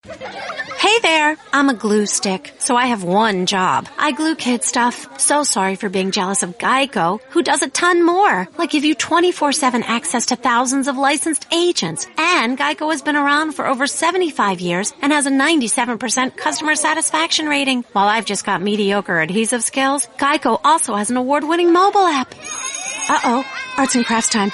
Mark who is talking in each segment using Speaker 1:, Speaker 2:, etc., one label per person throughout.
Speaker 1: Hey there, I'm a glue stick, so I have one job. I glue kid stuff. So sorry for being jealous of Geico, who does a ton more, like give you 24/7 access to thousands of licensed agents. And Geico has been around for over 75 years and has a 97% customer satisfaction rating. While I've just got mediocre adhesive skills, Geico also has an award-winning mobile app. Uh-oh, arts and crafts time.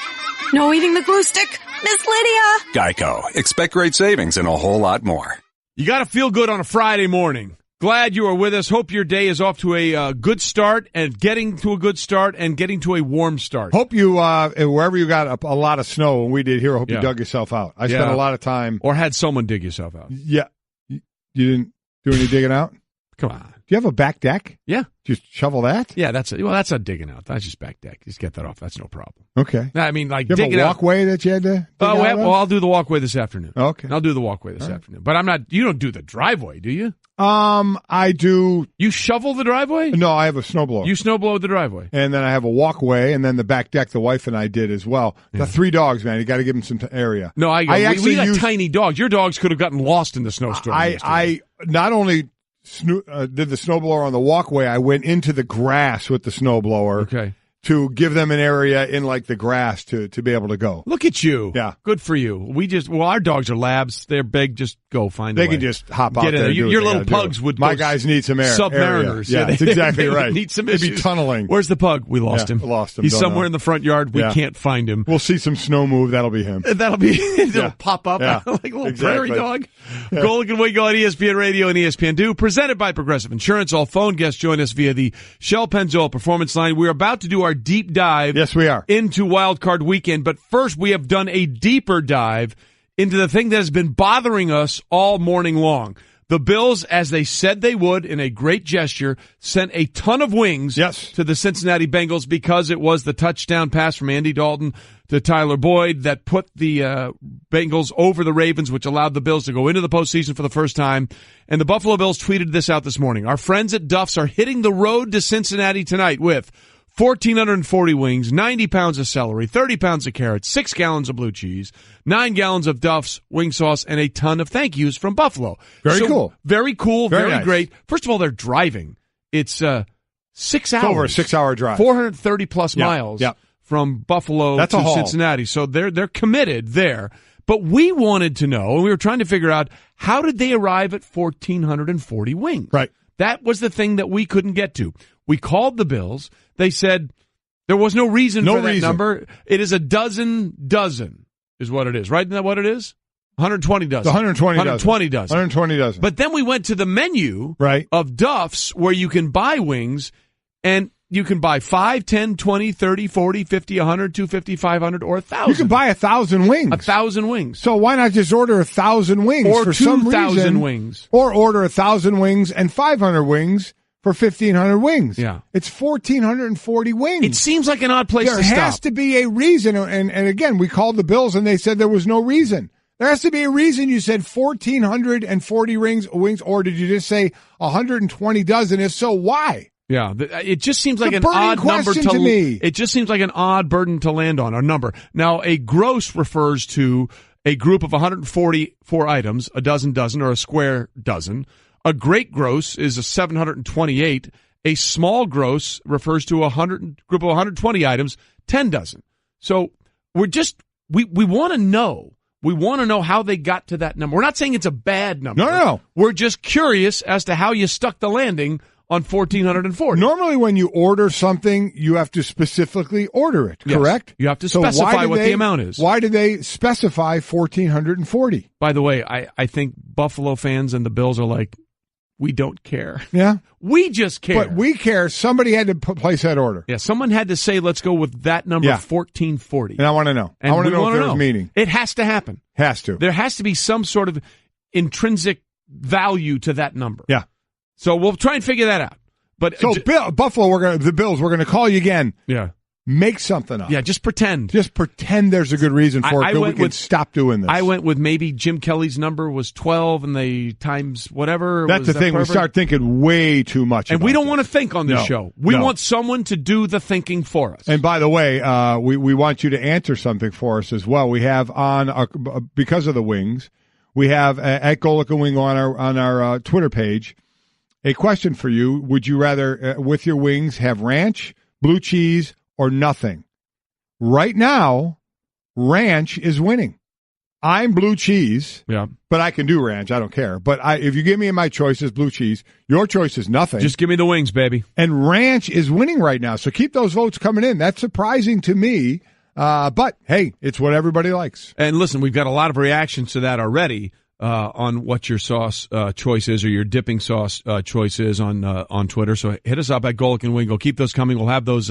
Speaker 1: No eating the glue stick. Miss Lydia!
Speaker 2: Geico. Expect great savings and a whole lot more.
Speaker 3: You got to feel good on a Friday morning. Glad you are with us. Hope your day is off to a good start and getting to a good start and getting to a warm start.
Speaker 4: Hope you, wherever you got a lot of snow, and we did here, hope you dug yourself out. I spent a lot of time.
Speaker 3: Or had someone dig yourself out.
Speaker 4: Yeah. You didn't do any digging out?
Speaker 3: Come on.
Speaker 4: Do you have a back deck?
Speaker 3: Yeah.
Speaker 4: Just shovel that?
Speaker 3: Yeah, that's not digging out. That's just back deck. Just get that off. That's no problem.
Speaker 4: Okay.
Speaker 3: I mean, like,
Speaker 4: you have
Speaker 3: digging
Speaker 4: a walkway that you had to dig out
Speaker 3: well, I'll do the walkway this afternoon.
Speaker 4: Okay.
Speaker 3: I'll do the walkway this afternoon. But I'm not. You don't do the driveway, do you?
Speaker 4: I do.
Speaker 3: You shovel the driveway?
Speaker 4: No, I have a snowblower.
Speaker 3: You snowblow the driveway.
Speaker 4: And then I have a walkway, and then the back deck the wife and I did as well. The 3 dogs, man. You got to give them some area.
Speaker 3: No, we got tiny dogs. Your dogs could have gotten lost in the snowstorm.
Speaker 4: I not only did the snowblower on the walkway, I went into the grass with the snowblower to give them an area in like the grass to be able to go.
Speaker 3: Look at you.
Speaker 4: Yeah.
Speaker 3: Good for you. Our dogs are labs. They're big. Just go find a way.
Speaker 4: They can just hop out there.
Speaker 3: Your little pugs would
Speaker 4: My guys need some air.
Speaker 3: Submariners.
Speaker 4: Yeah, that's exactly right.
Speaker 3: Need some
Speaker 4: They'd
Speaker 3: issues.
Speaker 4: be tunneling.
Speaker 3: Where's the pug? We lost him.
Speaker 4: Lost him.
Speaker 3: He's somewhere in the front yard. We can't find him.
Speaker 4: We'll see some snow move. That'll be him.
Speaker 3: It'll pop up like a little prairie dog. Golic and Wingo on ESPN Radio and ESPN 2. Presented by Progressive Insurance. All phone guests join us via the Shell Pennzoil Performance Line. We're about to do our deep dive.
Speaker 4: Yes, we are.
Speaker 3: Into Wild Card Weekend. But first, we have done a deeper dive into the thing that has been bothering us all morning long. The Bills, as they said they would in a great gesture, sent a ton of wings to the Cincinnati Bengals because it was the touchdown pass from Andy Dalton to Tyler Boyd that put the Bengals over the Ravens, which allowed the Bills to go into the postseason for the first time. And the Buffalo Bills tweeted this out this morning. Our friends at Duff's are hitting the road to Cincinnati tonight with 1,440 wings, 90 pounds of celery, 30 pounds of carrots, 6 gallons of blue cheese, 9 gallons of Duff's wing sauce, and a ton of thank yous from Buffalo.
Speaker 4: Very cool.
Speaker 3: Very cool. Very
Speaker 4: nice.
Speaker 3: Great. First of all, they're driving. It's 6 hours.
Speaker 4: It's over a 6-hour drive.
Speaker 3: 430 plus miles from Buffalo to Cincinnati. So they're committed there. But we wanted to know, and we were trying to figure out, how did they arrive at 1,440 wings?
Speaker 4: Right.
Speaker 3: That was the thing that we couldn't get to. We called the Bills. They said there was no reason for that number. It is a dozen is what it is. Right? Isn't that what it is? 120 dozen.
Speaker 4: 120 dozen.
Speaker 3: But then we went to the menu of Duff's where you can buy wings, and you can buy 5, 10, 20, 30, 40, 50, 100, 250, 500, or 1,000.
Speaker 4: You can buy 1,000 wings.
Speaker 3: 1,000 wings.
Speaker 4: So why not just order 1,000 wings
Speaker 3: or
Speaker 4: for some reason?
Speaker 3: 2,000 wings.
Speaker 4: Or order 1,000 wings and 500 wings for 1,500 wings.
Speaker 3: Yeah.
Speaker 4: It's 1,440 wings.
Speaker 3: It seems like an odd place to stop.
Speaker 4: There has to be a reason. And again, we called the Bills and they said there was no reason. There has to be a reason you said 1,440 wings, or did you just say 120 dozen? If so, why?
Speaker 3: Yeah, it just seems like an odd number to me. It just seems like an odd burden to land on, a number. Now, a gross refers to a group of 144 items, a dozen, or a square dozen. A great gross is a 728. A small gross refers to a group of 120 items, 10 dozen. So we want to know. We want to know how they got to that number. We're not saying it's a bad number.
Speaker 4: No.
Speaker 3: We're just curious as to how you stuck the landing on 1,440.
Speaker 4: Normally when you order something, you have to specifically order it, correct?
Speaker 3: Yes, you have to specify what the amount is.
Speaker 4: Why did they specify 1,440?
Speaker 3: By the way, I think Buffalo fans and the Bills are like, we don't care.
Speaker 4: Yeah.
Speaker 3: We just care.
Speaker 4: But we care. Somebody had to place that order.
Speaker 3: Yeah, someone had to say, let's go with that number, 1,440.
Speaker 4: And I want to know.
Speaker 3: And
Speaker 4: I want to know if there was meaning.
Speaker 3: It has to happen.
Speaker 4: Has to.
Speaker 3: There has to be some sort of intrinsic value to that number.
Speaker 4: Yeah.
Speaker 3: So we'll try and figure that out. But
Speaker 4: Buffalo, the Bills, we're going to call you again.
Speaker 3: Yeah.
Speaker 4: Make something up.
Speaker 3: Yeah, just pretend.
Speaker 4: Just pretend there's a good reason for it, we can stop doing this.
Speaker 3: I went with maybe Jim Kelly's number was 12 and they times whatever.
Speaker 4: That's the thing.
Speaker 3: Perfect?
Speaker 4: We start thinking way too much
Speaker 3: and
Speaker 4: about
Speaker 3: we don't
Speaker 4: this.
Speaker 3: want to think on this show. We want someone to do the thinking for us.
Speaker 4: And by the way, we want you to answer something for us as well. We have on, because of the wings, we have at Golic and Wingo on our Twitter page a question for you. Would you rather, with your wings, have ranch, blue cheese, or nothing? Right now, ranch is winning. I'm blue cheese, but I can do ranch. I don't care. But if you give me my choices, blue cheese, your choice is nothing.
Speaker 3: Just give me the wings, baby.
Speaker 4: And ranch is winning right now. So keep those votes coming in. That's surprising to me. But, hey, it's what everybody likes.
Speaker 3: And listen, we've got a lot of reactions to that already on what your sauce choice is or your dipping sauce choice is on Twitter. So hit us up at Golic and Wingo. Keep those coming. We'll have those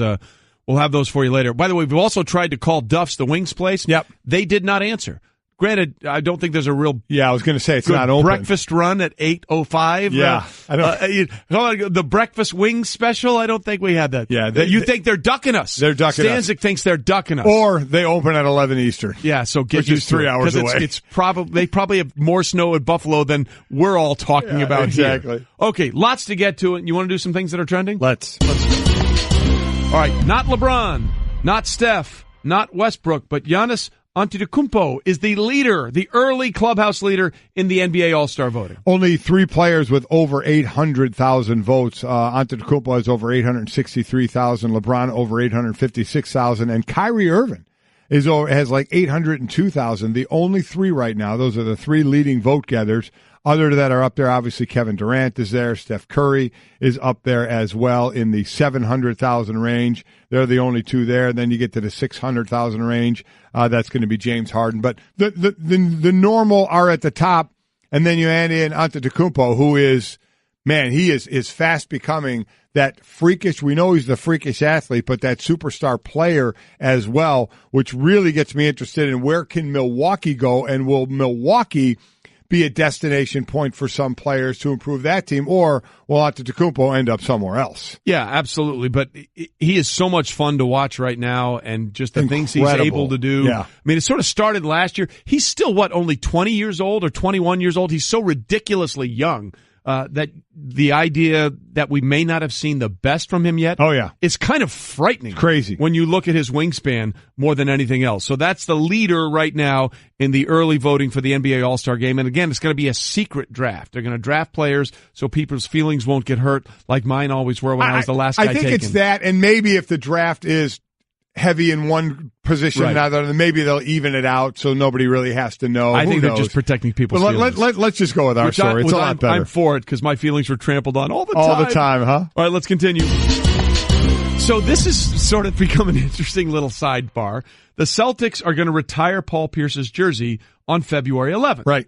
Speaker 3: for you later. By the way, we've also tried to call Duff's, the wings place.
Speaker 4: Yep.
Speaker 3: They did not answer. Granted, I don't think there's a real
Speaker 4: I was going to say it's not open.
Speaker 3: Breakfast run at 8:05.
Speaker 4: Yeah, I don't.
Speaker 3: The breakfast wings special. I don't think we had that.
Speaker 4: Yeah,
Speaker 3: you think they're ducking us?
Speaker 4: They're ducking us.
Speaker 3: Stanzik thinks they're ducking us,
Speaker 4: or they open at 11 Eastern.
Speaker 3: Yeah, so get
Speaker 4: which
Speaker 3: used
Speaker 4: is 3 hours away.
Speaker 3: It's probably they probably have more snow at Buffalo than we're all talking about
Speaker 4: exactly.
Speaker 3: here. Okay, lots to get to. You want to do some things that are trending?
Speaker 4: Let's.
Speaker 3: All right, not LeBron, not Steph, not Westbrook, but Giannis Antetokounmpo is the leader, the early clubhouse leader in the NBA All-Star voting.
Speaker 4: Only 3 players with over 800,000 votes. Antetokounmpo has over 863,000, LeBron over 856,000, and Kyrie Irving has like 802,000. The only 3 right now. Those are the 3 leading vote getters. Other that are up there, obviously Kevin Durant is there. Steph Curry is up there as well in the 700,000 range. They're the only 2 there. Then you get to the 600,000 range. That's going to be James Harden. But the normal are at the top. And then you add in Antetokounmpo, who is, man, he is fast becoming that freakish. We know he's the freakish athlete, but that superstar player as well, which really gets me interested in where can Milwaukee go, and will Milwaukee be a destination point for some players to improve that team, or will Antetokounmpo end up somewhere else?
Speaker 3: Yeah, absolutely. But he is so much fun to watch right now, and just the things he's able to do.
Speaker 4: Yeah.
Speaker 3: I mean, it sort of started last year. He's still, only 20 years old or 21 years old? He's so ridiculously young that the idea that we may not have seen the best from him yet is kind of frightening.
Speaker 4: It's crazy.
Speaker 3: When you look at his wingspan more than anything else. So that's the leader right now in the early voting for the NBA All-Star Game. And again, it's going to be a secret draft. They're going to draft players so people's feelings won't get hurt like mine always were when I was the last guy taken.
Speaker 4: I think it's that, and maybe if the draft is heavy in one position rather than maybe they'll even it out so nobody really has to know.
Speaker 3: I think they're just protecting people's feelings.
Speaker 4: Let's just go with our story. It's a lot better.
Speaker 3: I'm for it because my feelings were trampled on all the time.
Speaker 4: All the time, huh?
Speaker 3: All right, let's continue. So this is sort of become an interesting little sidebar. The Celtics are going to retire Paul Pierce's jersey on February 11th.
Speaker 4: Right.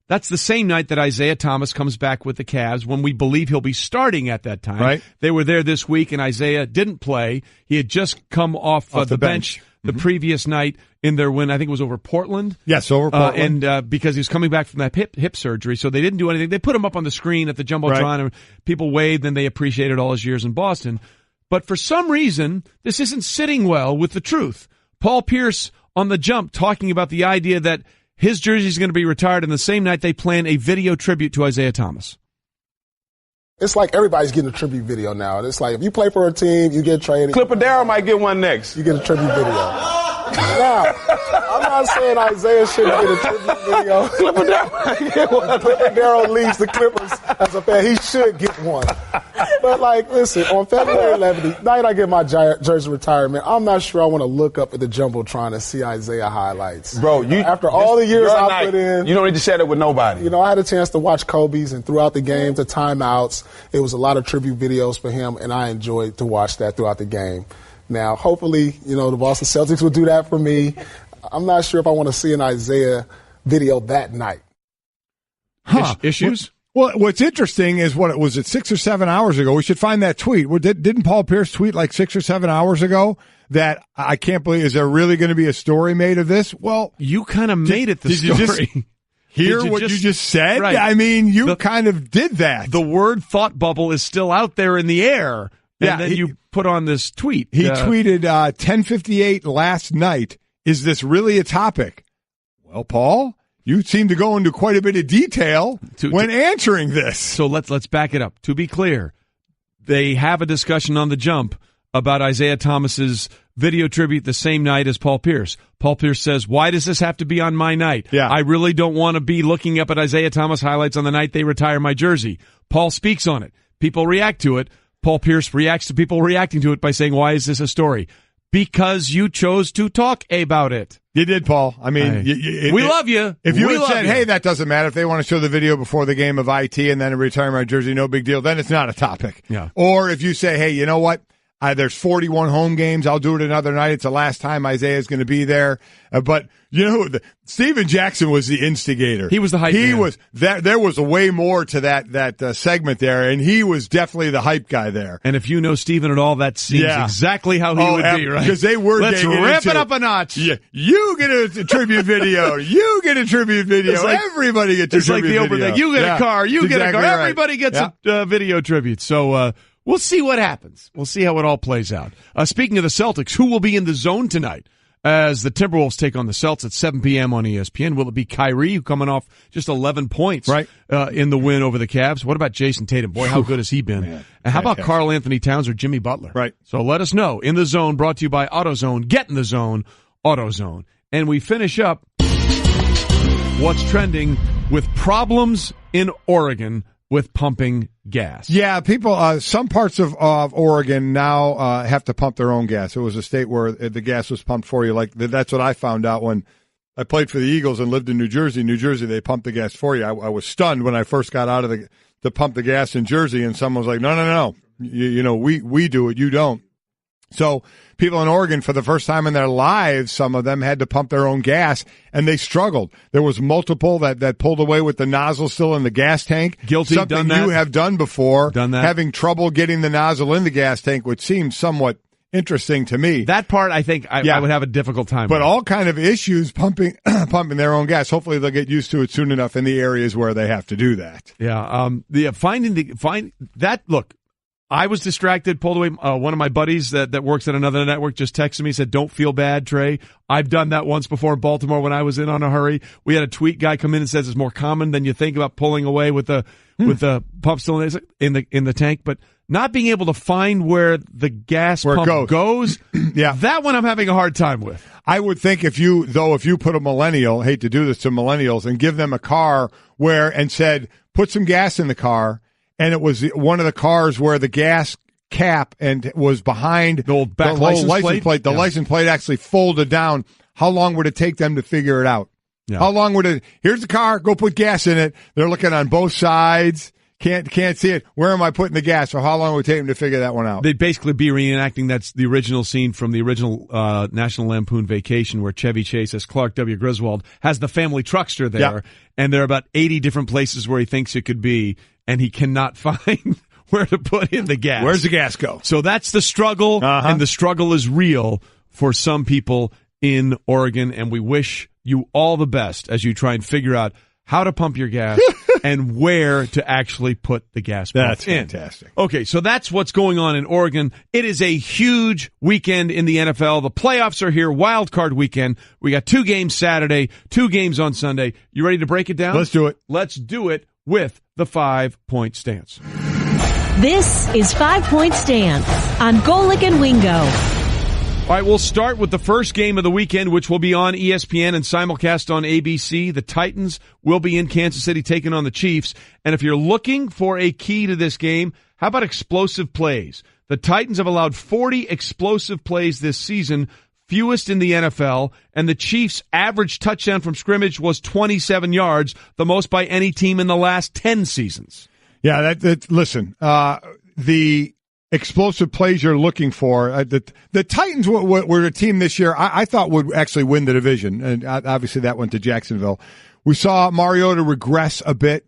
Speaker 3: That's the same night that Isaiah Thomas comes back with the Cavs, when we believe he'll be starting at that time.
Speaker 4: Right.
Speaker 3: They were there this week, and Isaiah didn't play. He had just come off the bench the previous night in their win. I think it was over Portland.
Speaker 4: Yes, over Portland.
Speaker 3: And because he was coming back from that hip surgery, so they didn't do anything. They put him up on the screen at the Jumbotron, and people waved, and they appreciated all his years in Boston. But for some reason, this isn't sitting well with the truth. Paul Pierce on the jump talking about the idea that his jersey is going to be retired, and the same night they plan a video tribute to Isaiah Thomas.
Speaker 5: It's like everybody's getting a tribute video now. It's like if you play for a team, you get traded.
Speaker 6: Clipper Darrell might get one next.
Speaker 5: You get a tribute video. Now, I'm not saying Isaiah shouldn't get a tribute video.
Speaker 6: Clipper Darrell might get one.
Speaker 5: Clipper Darrell leaves the Clippers as a fan. He should get one. But, listen, on February 11th, the night I get my jersey retirement, I'm not sure I want to look up at the Jumbotron to see Isaiah highlights.
Speaker 6: Bro,
Speaker 5: after all the years I put in.
Speaker 6: You don't need to share that with nobody.
Speaker 5: I had a chance to watch Kobe's, and throughout the games, the timeouts, it was a lot of tribute videos for him, and I enjoyed to watch that throughout the game. Now, hopefully, the Boston Celtics will do that for me. I'm not sure if I want to see an Isaiah video that night.
Speaker 3: Issues?
Speaker 4: Well, what's interesting is was it 6 or 7 hours ago? We should find that tweet. Didn't Paul Pierce tweet like 6 or 7 hours ago that I can't believe, is there really going to be a story made of this? Well,
Speaker 3: you kind of made it the story.
Speaker 4: You just hear what you just said?
Speaker 3: Right.
Speaker 4: I mean, you kind of did that.
Speaker 3: The word thought bubble is still out there in the air. And then you put on this tweet.
Speaker 4: He tweeted 10:58 last night. Is this really a topic? Well, Paul, you seem to go into quite a bit of detail when answering this.
Speaker 3: So let's back it up. To be clear, they have a discussion on the jump about Isaiah Thomas's video tribute the same night as Paul Pierce. Paul Pierce says, why does this have to be on my night?
Speaker 4: Yeah.
Speaker 3: I really don't want to be looking up at Isaiah Thomas highlights on the night they retire my jersey. Paul speaks on it. People react to it. Paul Pierce reacts to people reacting to it by saying, why is this a story? Because you chose to talk about it.
Speaker 4: You did, Paul. I mean,
Speaker 3: we love you.
Speaker 4: If you had said, hey, that doesn't matter. If they want to show the video before the game of IT and then retire my jersey, no big deal, then it's not a topic.
Speaker 3: Yeah.
Speaker 4: Or if you say, hey, you know what? There's 41 home games. I'll do it another night. It's the last time Isaiah's going to be there. But, you know, Steven Jackson was the instigator.
Speaker 3: He was the hype man.
Speaker 4: Was that. There was way more to that segment there, and he was definitely the hype guy there.
Speaker 3: And if you know Steven at all, that seems exactly how he would be, right?
Speaker 4: Because they were
Speaker 3: Let's ramp it up a notch.
Speaker 4: Yeah, you get a tribute video. You get a tribute video. Everybody gets a tribute video.
Speaker 3: It's like the Oprah thing. You get a car. You get a car.
Speaker 4: Right.
Speaker 3: Everybody gets a video tribute. So, we'll see what happens. We'll see how it all plays out. Speaking of the Celtics, who will be in the zone tonight as the Timberwolves take on the Celtics at 7 p.m. on ESPN? Will it be Kyrie, who coming off just 11 points in the win over the Cavs? What about Jason Tatum? Boy, how good has he been?
Speaker 4: Man,
Speaker 3: and how about Karl Anthony Towns or Jimmy Butler?
Speaker 4: Right.
Speaker 3: So let us know. In the Zone, brought to you by AutoZone. Get in the zone, AutoZone. And we finish up what's trending with problems in Oregon with pumping gas.
Speaker 4: Yeah, people, some parts of Oregon now have to pump their own gas. It was a state where the gas was pumped for you. Like, that's what I found out when I played for the Eagles and lived in New Jersey. New Jersey, they pumped the gas for you. I was stunned when I first got out of to pump the gas in Jersey, and someone was like, no. You know, we do it, you don't. So people in Oregon, for the first time in their lives, some of them had to pump their own gas, and they struggled. There was multiple that pulled away with the nozzle still in the gas tank.
Speaker 3: Guilty,
Speaker 4: something
Speaker 3: done that.
Speaker 4: you have done before.
Speaker 3: Done that.
Speaker 4: Having trouble getting the nozzle in the gas tank, which seems somewhat interesting to me.
Speaker 3: That part, I think, I would have a difficult time with.
Speaker 4: But all kind of issues pumping their own gas. Hopefully they'll get used to it soon enough in the areas where they have to do that.
Speaker 3: Yeah. Look, I was distracted, pulled away. One of my buddies that works at another network just texted me, said, don't feel bad, Trey. I've done that once before in Baltimore when I was in on a hurry. We had a tweet guy come in and says it's more common than you think about pulling away with the pump still in the tank, but not being able to find where the gas pump goes.
Speaker 4: Yeah.
Speaker 3: That one I'm having a hard time with.
Speaker 4: I would think if you put a millennial, hate to do this to millennials, and give them a car and said, put some gas in the car, and it was one of the cars where the gas cap and was behind
Speaker 3: the old back license plate.
Speaker 4: The license plate actually folded down. How long would it take them to figure it out? Yeah. How long would it? Here's the car. Go put gas in it. They're looking on both sides. Can't see it. Where am I putting the gas? So how long would it take them to figure that one out?
Speaker 3: They'd basically be reenacting that's the original scene from the original National Lampoon Vacation, where Chevy Chase as Clark W. Griswold has the family truckster there, and there are about 80 different places where he thinks it could be, and he cannot find where to put in the gas.
Speaker 4: Where's the gas go?
Speaker 3: So that's the struggle, and the struggle is real for some people in Oregon, and we wish you all the best as you try and figure out how to pump your gas and where to actually put the gas pump
Speaker 4: That's fantastic.
Speaker 3: Okay, so that's what's going on in Oregon. It is a huge weekend in the NFL. The playoffs are here, wild card weekend. We got 2 games Saturday, 2 games on Sunday. You ready to break it down?
Speaker 4: Let's do it.
Speaker 3: Let's do it with the 5-point stance.
Speaker 7: This is 5-Point Stance on Golic and Wingo.
Speaker 3: All right, we'll start with the first game of the weekend, which will be on ESPN and simulcast on ABC. The Titans will be in Kansas City taking on the Chiefs. And if you're looking for a key to this game, how about explosive plays? The Titans have allowed 40 explosive plays this season, fewest in the NFL, and the Chiefs' average touchdown from scrimmage was 27 yards, the most by any team in the last 10 seasons.
Speaker 4: Yeah, listen, the explosive plays you're looking for. The Titans were a team this year I thought would actually win the division, and obviously that went to Jacksonville. We saw Mariota regress a bit,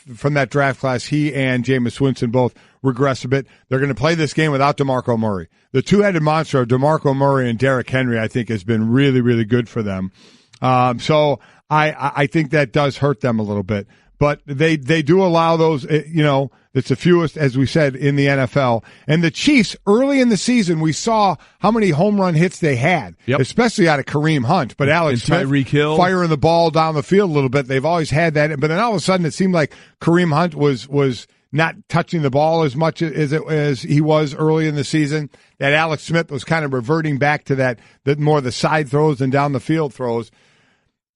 Speaker 4: from that draft class. He and Jameis Winston both regress a bit. They're going to play this game without DeMarco Murray. The two-headed monster of DeMarco Murray and Derrick Henry, I think, has been really, really good for them. So I think that does hurt them a little bit. But they do allow those, it's the fewest, as we said, in the NFL. And the Chiefs, early in the season, we saw how many home run hits they had, especially out of Kareem Hunt. But Alex Smith firing the ball down the field a little bit. They've always had that. But then all of a sudden, it seemed like Kareem Hunt was not touching the ball as much as he was early in the season. That Alex Smith was kind of reverting back to that more the side throws than down the field throws.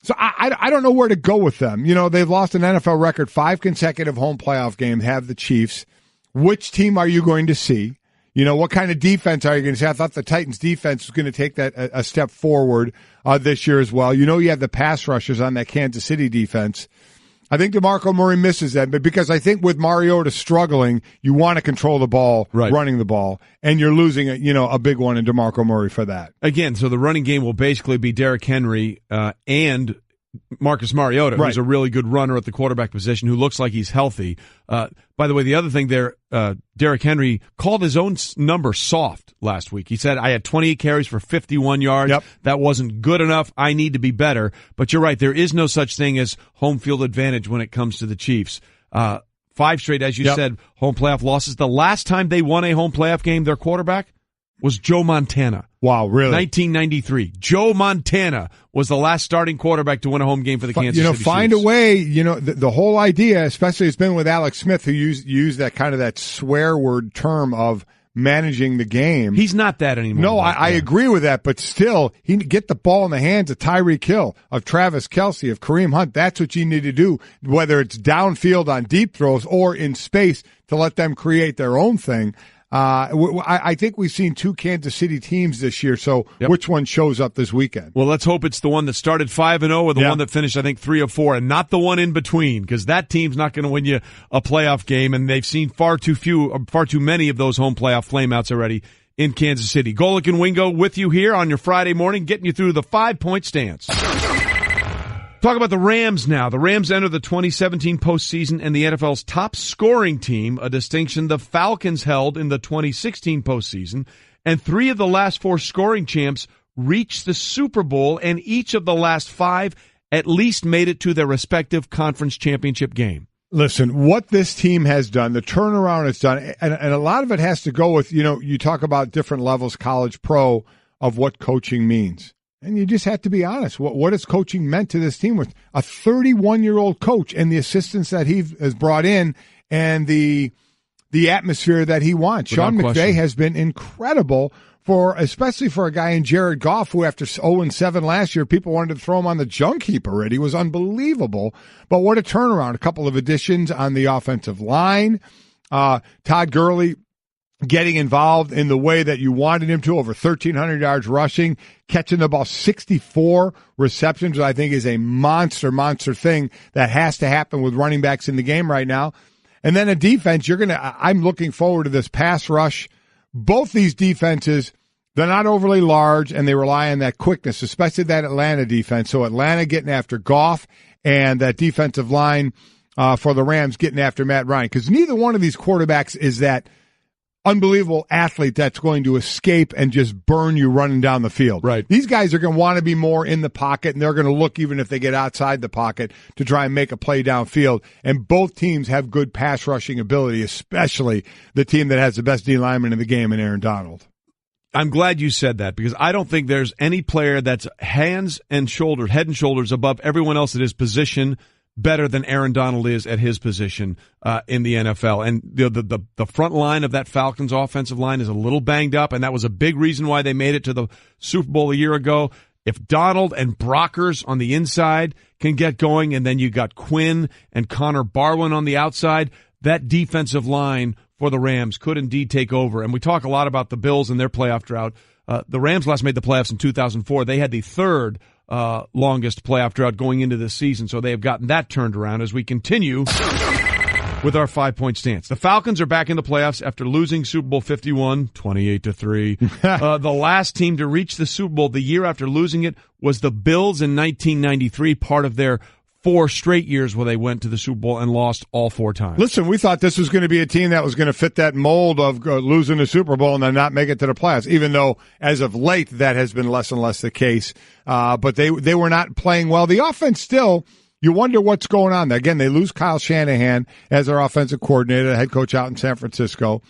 Speaker 4: So I don't know where to go with them. You know, they've lost an NFL record 5 consecutive home playoff games, have the Chiefs. Which team are you going to see? You know, what kind of defense are you going to see? I thought the Titans defense was going to take that a step forward this year as well. You know, you have the pass rushers on that Kansas City defense. I think DeMarco Murray misses that, but because I think with Mariota struggling, you want to control the ball, running the ball, and you're losing a big one in DeMarco Murray for that.
Speaker 3: Again, so the running game will basically be Derrick Henry and Marcus Mariota, who's a really good runner at the quarterback position, who looks like he's healthy. By the way, the other thing there, Derrick Henry called his own number soft last week. He said, I had 28 carries for 51 yards.
Speaker 4: Yep.
Speaker 3: That wasn't good enough. I need to be better. But you're right. There is no such thing as home field advantage when it comes to the Chiefs. 5 straight, as you said, home playoff losses. The last time they won a home playoff game, their quarterback was Joe Montana.
Speaker 4: Wow, really?
Speaker 3: 1993. Joe Montana was the last starting quarterback to win a home game for the Kansas City Chiefs.
Speaker 4: Find a way, the whole idea, especially it's been with Alex Smith, who used that kind of that swear word term of managing the game.
Speaker 3: He's not that anymore.
Speaker 4: No, I agree with that, but still, he get the ball in the hands of Tyreek Hill, of Travis Kelce, of Kareem Hunt. That's what you need to do, whether it's downfield on deep throws or in space to let them create their own thing. I think we've seen 2 Kansas City teams this year, so which one shows up this weekend?
Speaker 3: Well, let's hope it's the one that started 5-0 or the one that finished, I think, 3-4, and not the one in between, because that team's not going to win you a playoff game, and they've seen far too many of those home playoff flameouts already in Kansas City. Golic and Wingo with you here on your Friday morning, getting you through the 5-point stance. Talk about the Rams now. The Rams enter the 2017 postseason and the NFL's top scoring team, a distinction the Falcons held in the 2016 postseason. And 3 of the last 4 scoring champs reached the Super Bowl, and each of the last 5 at least made it to their respective conference championship game.
Speaker 4: Listen, what this team has done, the turnaround it's done, and a lot of it has to go with, you talk about different levels, college, pro, of what coaching means. And you just have to be honest. What has coaching meant to this team with a 31-year-old coach and the assistants that he has brought in and the atmosphere that he wants?
Speaker 3: Without
Speaker 4: Sean McVay
Speaker 3: question.
Speaker 4: has been incredible especially for a guy in Jared Goff, who after 0-7 last year, people wanted to throw him on the junk heap already. It was unbelievable. But what a turnaround. A couple of additions on the offensive line. Todd Gurley getting involved in the way that you wanted him to, over 1,300 yards rushing, catching the ball, 64 receptions, I think is a monster thing that has to happen with running backs in the game right now. And then a defense, I'm looking forward to this pass rush. Both these defenses, they're not overly large, and they rely on that quickness, especially that Atlanta defense. So Atlanta getting after Goff, and that defensive line for the Rams getting after Matt Ryan, because neither one of these quarterbacks is that unbelievable athlete that's going to escape and just burn you running down the field.
Speaker 3: Right.
Speaker 4: These guys are going to want to be more in the pocket, and they're going to look, even if they get outside the pocket, to try and make a play downfield. And both teams have good pass rushing ability, especially the team that has the best D lineman in the game in Aaron Donald.
Speaker 3: I'm glad you said that, because I don't think there's any player that's head and shoulders above everyone else at his position better than Aaron Donald is at his position in the NFL. And the front line of that Falcons offensive line is a little banged up, and that was a big reason why they made it to the Super Bowl a year ago. If Donald and Brockers on the inside can get going, and then you got Quinn and Connor Barwin on the outside, that defensive line for the Rams could indeed take over. And we talk a lot about the Bills and their playoff drought. The Rams last made the playoffs in 2004. They had the third longest playoff drought going into this season, so they have gotten that turned around as we continue with our 5-point stance. The Falcons are back in the playoffs after losing Super Bowl 51, 28-3. The last team to reach the Super Bowl the year after losing it was the Bills in 1993, part of their 4 straight years where they went to the Super Bowl and lost all 4 times.
Speaker 4: Listen, we thought this was going to be a team that was going to fit that mold of losing the Super Bowl and then not make it to the playoffs, even though as of late that has been less and less the case. But they were not playing well. The offense still, you wonder what's going on. Again, they lose Kyle Shanahan as their offensive coordinator, the head coach out in San Francisco.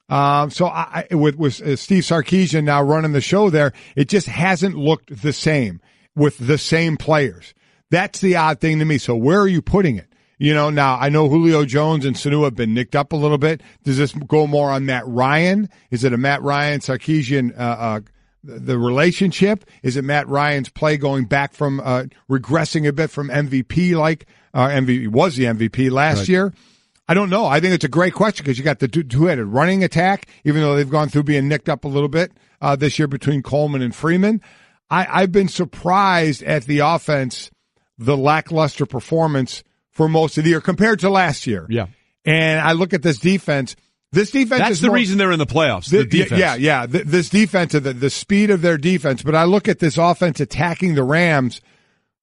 Speaker 4: So with Steve Sarkisian now running the show there, it just hasn't looked the same with the same players. That's the odd thing to me. So where are you putting it? Now I know Julio Jones and Sanu have been nicked up a little bit. Does this go more on Matt Ryan? Is it a Matt Ryan Sarkisian the relationship? Is it Matt Ryan's play going back from regressing a bit from MVP MVP was the MVP last year? I don't know. I think it's a great question because you got the two-headed running attack, even though they've gone through being nicked up a little bit this year between Coleman and Freeman. I've been surprised at the offense, the lackluster performance for most of the year compared to last year.
Speaker 3: Yeah.
Speaker 4: And I look at this defense. This defense
Speaker 3: That's
Speaker 4: is
Speaker 3: the reason they're in the playoffs, the defense.
Speaker 4: Yeah. This defense, the speed of their defense. But I look at this offense attacking the Rams.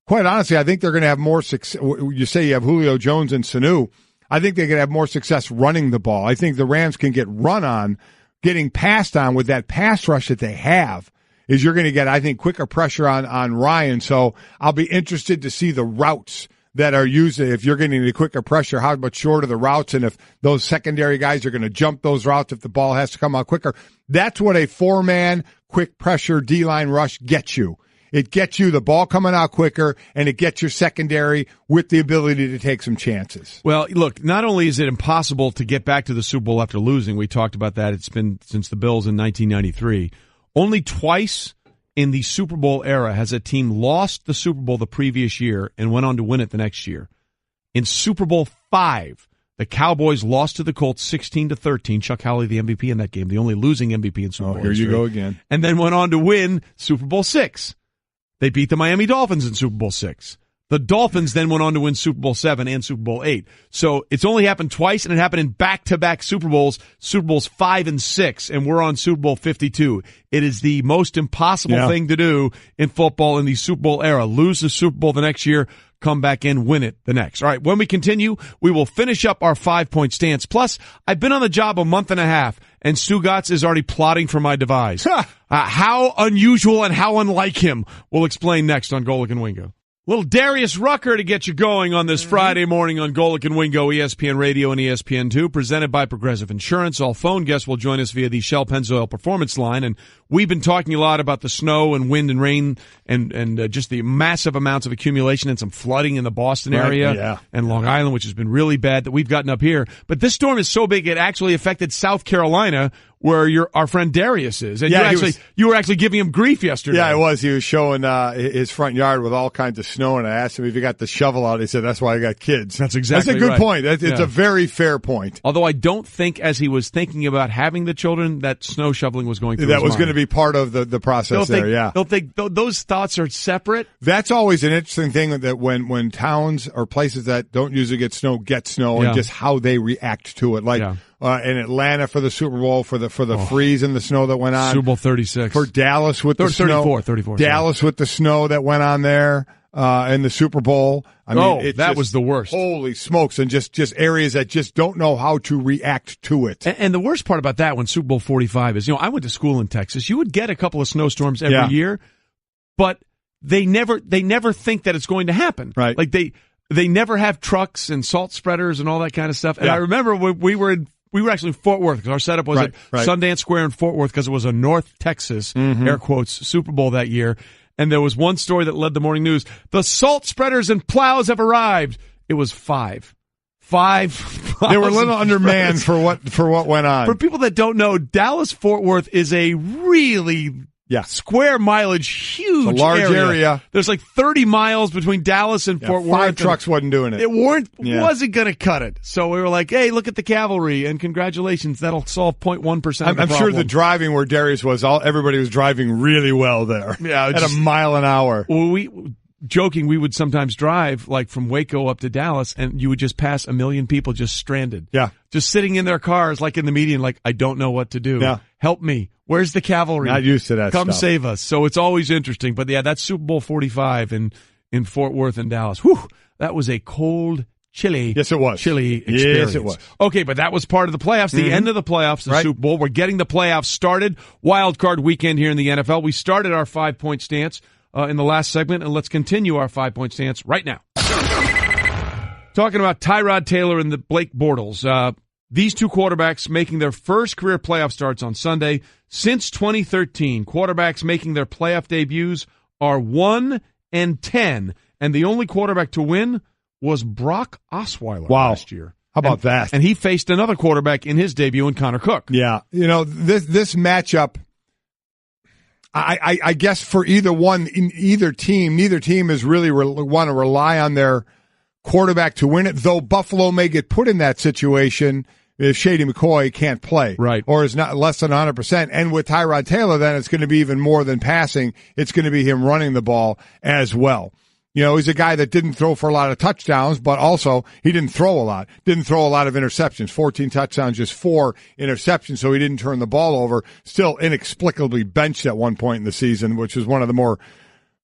Speaker 4: Quite honestly, I think they're going to have more success. You say you have Julio Jones and Sanu. I think they could have more success running the ball. I think the Rams can get run on, getting passed on with that pass rush that they have. Is you're going to get, I think, quicker pressure on Ryan. So I'll be interested to see the routes that are used. If you're getting the quicker pressure, how much shorter the routes, and if those secondary guys are going to jump those routes if the ball has to come out quicker. That's what a four-man quick pressure D-line rush gets you. It gets you the ball coming out quicker, and it gets your secondary with the ability to take some chances.
Speaker 3: Well, look, not only is it impossible to get back to the Super Bowl after losing, we talked about that. It's been since the Bills in 1993. Only twice in the Super Bowl era has a team lost the Super Bowl the previous year and went on to win it the next year. In Super Bowl V, the Cowboys lost to the Colts 16-13. Chuck Howley, the MVP in that game, the only losing MVP in Super Bowl
Speaker 4: here
Speaker 3: history.
Speaker 4: You go again.
Speaker 3: And then went on to win Super Bowl VI. They beat the Miami Dolphins in Super Bowl VI. The Dolphins then went on to win Super Bowl VII and Super Bowl VIII. So it's only happened twice, and it happened in back-to-back Super Bowls, Super Bowls V and VI, and we're on Super Bowl 52. It is the most impossible thing to do in football in the Super Bowl era. Lose the Super Bowl the next year, come back in, win it the next. All right, when we continue, we will finish up our 5-point stance. Plus, I've been on the job a month and a half, and Stugotz is already plotting for my demise. How unusual and how unlike him. We'll explain next on Golic and Wingo. Little Darius Rucker to get you going on this Friday morning on Golic and Wingo, ESPN Radio and ESPN2, presented by Progressive Insurance. All phone guests will join us via the Shell Pennzoil Performance Line, and we've been talking a lot about the snow and wind and rain and just the massive amounts of accumulation and some flooding in the Boston area and Long Island, which has been really bad that we've gotten up here. But this storm is so big it actually affected South Carolina, where our friend Darius is. And you were actually giving him grief yesterday.
Speaker 4: Yeah, I was. He was showing his front yard with all kinds of snow, and I asked him if he got the shovel out. He said, that's why I got kids.
Speaker 3: That's exactly
Speaker 4: That's a good
Speaker 3: right.
Speaker 4: point. It's a very fair point.
Speaker 3: Although I don't think as he was thinking about having the children, that snow shoveling was going through his mind.
Speaker 4: That was going to be part of the process
Speaker 3: Don't think those thoughts are separate?
Speaker 4: That's always an interesting thing, that when towns or places that don't usually get snow and just how they react to it. Like in Atlanta for the Super Bowl, for the freeze and the snow that went on.
Speaker 3: Super Bowl 36.
Speaker 4: For Dallas with the snow.
Speaker 3: 34.
Speaker 4: Dallas with the snow that went on there in the Super Bowl. I mean,
Speaker 3: that was the worst.
Speaker 4: Holy smokes. And just areas that just don't know how to react to it.
Speaker 3: And the worst part about that when Super Bowl 45 is, I went to school in Texas. You would get a couple of snowstorms every year, but they never think that it's going to happen.
Speaker 4: Right.
Speaker 3: Like they never have trucks and salt spreaders and all that kind of stuff. And I remember when we were actually in Fort Worth, because our setup was at Sundance Square in Fort Worth, because it was a North Texas, air quotes, Super Bowl that year. And there was one story that led the morning news. The salt spreaders and plows have arrived. It was 5. They were a little undermanned for what went on.
Speaker 4: For
Speaker 3: people that don't know, Dallas-Fort Worth is a really square mileage, huge
Speaker 4: it's a large area.
Speaker 3: There's like 30 miles between Dallas and Fort Worth.
Speaker 4: 5 trucks wasn't doing it.
Speaker 3: It wasn't going to cut it. So we were like, hey, look at the cavalry, and congratulations, that'll solve 0.1% of the problem.
Speaker 4: I'm sure the driving where Darius was, everybody was driving really well there.
Speaker 3: Yeah,
Speaker 4: at a mile an hour.
Speaker 3: Well, we would sometimes drive like from Waco up to Dallas, and you would just pass 1 million people just stranded.
Speaker 4: Yeah.
Speaker 3: Just sitting in their cars, like in the median, like, I don't know what to do.
Speaker 4: Yeah.
Speaker 3: Help me. Where's the cavalry?
Speaker 4: Not used to that
Speaker 3: Come
Speaker 4: stuff.
Speaker 3: save us. So it's always interesting. But that's Super Bowl 45 in Fort Worth and Dallas. Whew, that was a cold, chilly experience.
Speaker 4: Yes, it was.
Speaker 3: Okay, but that was part of the playoffs. The end of the playoffs, the Super Bowl. We're getting the playoffs started. Wild card weekend here in the NFL. We started our 5-point stance in the last segment, and let's continue our 5-point stance right now. Talking about Tyrod Taylor and the Blake Bortles. These two quarterbacks making their first career playoff starts on Sunday. Since 2013, quarterbacks making their playoff debuts are 1-10, and the only quarterback to win was Brock Osweiler last year.
Speaker 4: How about that?
Speaker 3: And he faced another quarterback in his debut in Connor Cook.
Speaker 4: Yeah. This matchup, I guess for either one, in either team, neither team is really want to rely on their quarterback to win it, though Buffalo may get put in that situation if Shady McCoy can't play.
Speaker 3: Right.
Speaker 4: Or is not less than 100%. And with Tyrod Taylor, then it's going to be even more than passing. It's going to be him running the ball as well. He's a guy that didn't throw for a lot of touchdowns, but also he didn't throw a lot. Didn't throw a lot of interceptions. 14 touchdowns, just 4 interceptions, so he didn't turn the ball over. Still inexplicably benched at one point in the season, which was one of the more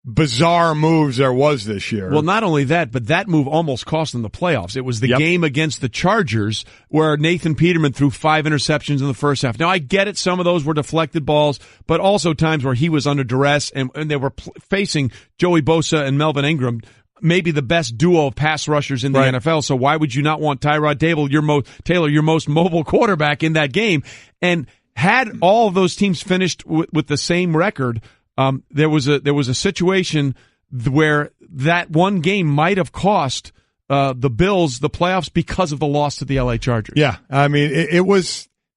Speaker 4: bizarre moves there was this year.
Speaker 3: Well, not only that, but that move almost cost them the playoffs. It was the game against the Chargers where Nathan Peterman threw 5 interceptions in the first half. Now, I get it. Some of those were deflected balls, but also times where he was under duress and they were facing Joey Bosa and Melvin Ingram, maybe the best duo of pass rushers in the NFL. So why would you not want Tyrod Taylor, your most mobile quarterback in that game? And had all of those teams finished with the same record, there was a situation where that one game might have cost the Bills the playoffs because of the loss to the LA Chargers.
Speaker 4: Yeah, I mean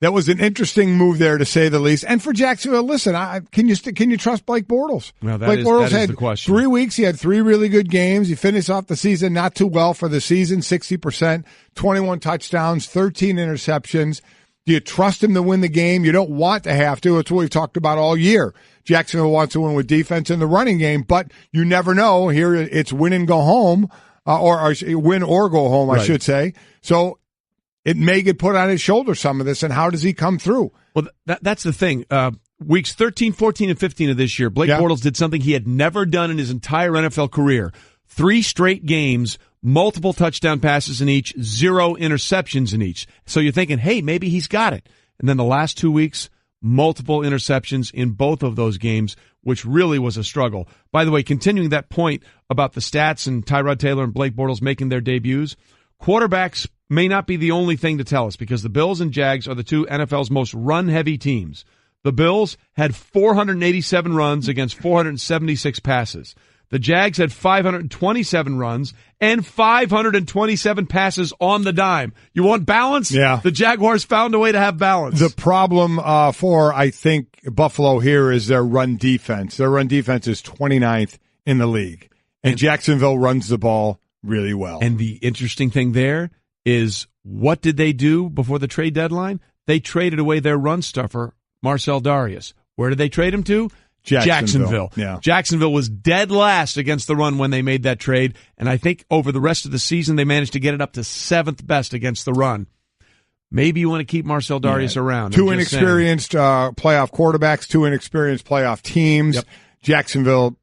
Speaker 4: that was an interesting move there to say the least. And for Jacksonville, listen, can you trust Blake Bortles?
Speaker 3: Well,
Speaker 4: Blake Bortles had
Speaker 3: the question.
Speaker 4: 3 weeks. He had 3 really good games. He finished off the season not too well for the season, 60%, 21 touchdowns, 13 interceptions. Do you trust him to win the game? You don't want to have to. It's what we've talked about all year. Jacksonville wants to win with defense in the running game, but you never know. Here it's win and go home, or win or go home, I should say. So it may get put on his shoulders, some of this, and how does he come through?
Speaker 3: Well, that's the thing. Weeks 13, 14, and 15 of this year, Blake Bortles did something he had never done in his entire NFL career. 3 straight games, multiple touchdown passes in each, 0 interceptions in each. So you're thinking, hey, maybe he's got it. And then the last 2 weeks, multiple interceptions in both of those games, which really was a struggle. By the way, continuing that point about the stats and Tyrod Taylor and Blake Bortles making their debuts, quarterbacks may not be the only thing to tell us because the Bills and Jags are the 2 NFL's most run-heavy teams. The Bills had 487 runs against 476 passes. The Jags had 527 runs and 527 passes on the dime. You want balance?
Speaker 4: Yeah.
Speaker 3: The Jaguars found a way to have balance.
Speaker 4: The problem for, I think, Buffalo here is their run defense. Their run defense is 29th in the league. And Jacksonville runs the ball really well.
Speaker 3: And the interesting thing there is, what did they do before the trade deadline? They traded away their run stuffer, Marcel Darius. Where did they trade him to? Jacksonville.
Speaker 4: Yeah.
Speaker 3: Jacksonville was dead last against the run when they made that trade, and I think over the rest of the season they managed to get it up to 7th best against the run. Maybe you want to keep Marcel Darius around.
Speaker 4: 2 inexperienced playoff quarterbacks, 2 inexperienced playoff teams. Yep. Jacksonville,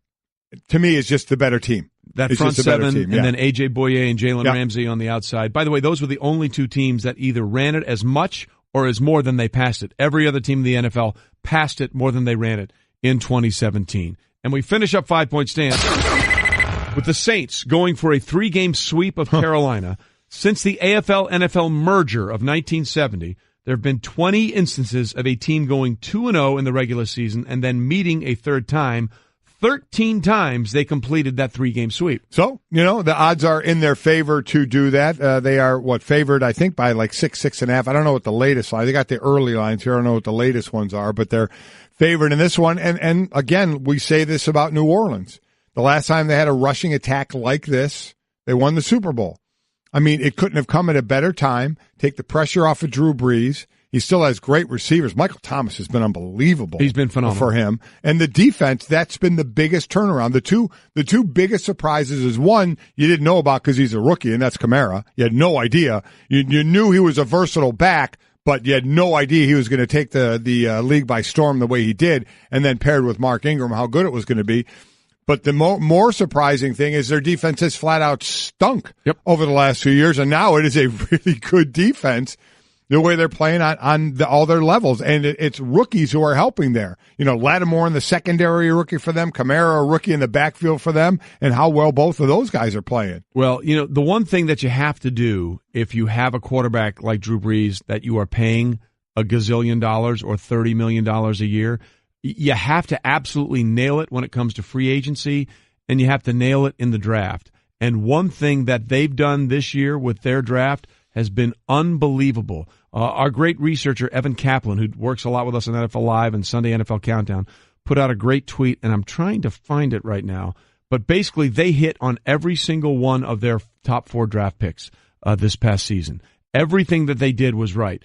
Speaker 4: to me, is just the better team.
Speaker 3: That front 7, and then A.J. Boye and Jalen Ramsey on the outside. By the way, those were the only 2 teams that either ran it as much or as more than they passed it. Every other team in the NFL passed it more than they ran it in 2017. And we finish up 5-point stand with the Saints going for a 3-game sweep of Carolina. Since the AFL-NFL merger of 1970, there have been 20 instances of a team going 2-0 in the regular season and then meeting a third time. 13 times they completed that 3-game sweep.
Speaker 4: So, the odds are in their favor to do that. They are, favored, I think, by like 6.5. I don't know what the latest line. They got the early lines here. I don't know what the latest ones are, but they're favored in this one. And again, we say this about New Orleans. The last time they had a rushing attack like this, they won the Super Bowl. I mean, it couldn't have come at a better time. Take the pressure off of Drew Brees. He still has great receivers. Michael Thomas has been unbelievable.
Speaker 3: He's been phenomenal
Speaker 4: for him. And the defense, that's been the biggest turnaround. The two biggest surprises is one you didn't know about because he's a rookie, and that's Kamara. You had no idea. You knew he was a versatile back, but you had no idea he was going to take the league by storm the way he did, and then paired with Mark Ingram, how good it was going to be. But the more surprising thing is their defense has flat out stunk over the last few years, and now it is a really good defense the way they're playing on all their levels. And it's rookies who are helping there. Lattimore in the secondary, a rookie for them, Kamara, a rookie in the backfield for them, and how well both of those guys are playing.
Speaker 3: Well, the one thing that you have to do if you have a quarterback like Drew Brees that you are paying $1 gazillion or $30 million a year, you have to absolutely nail it when it comes to free agency, and you have to nail it in the draft. And one thing that they've done this year with their draft has been unbelievable. Our great researcher, Evan Kaplan, who works a lot with us on NFL Live and Sunday NFL Countdown, put out a great tweet, and I'm trying to find it right now. But basically, they hit on every single one of their top 4 draft picks this past season. Everything that they did was right.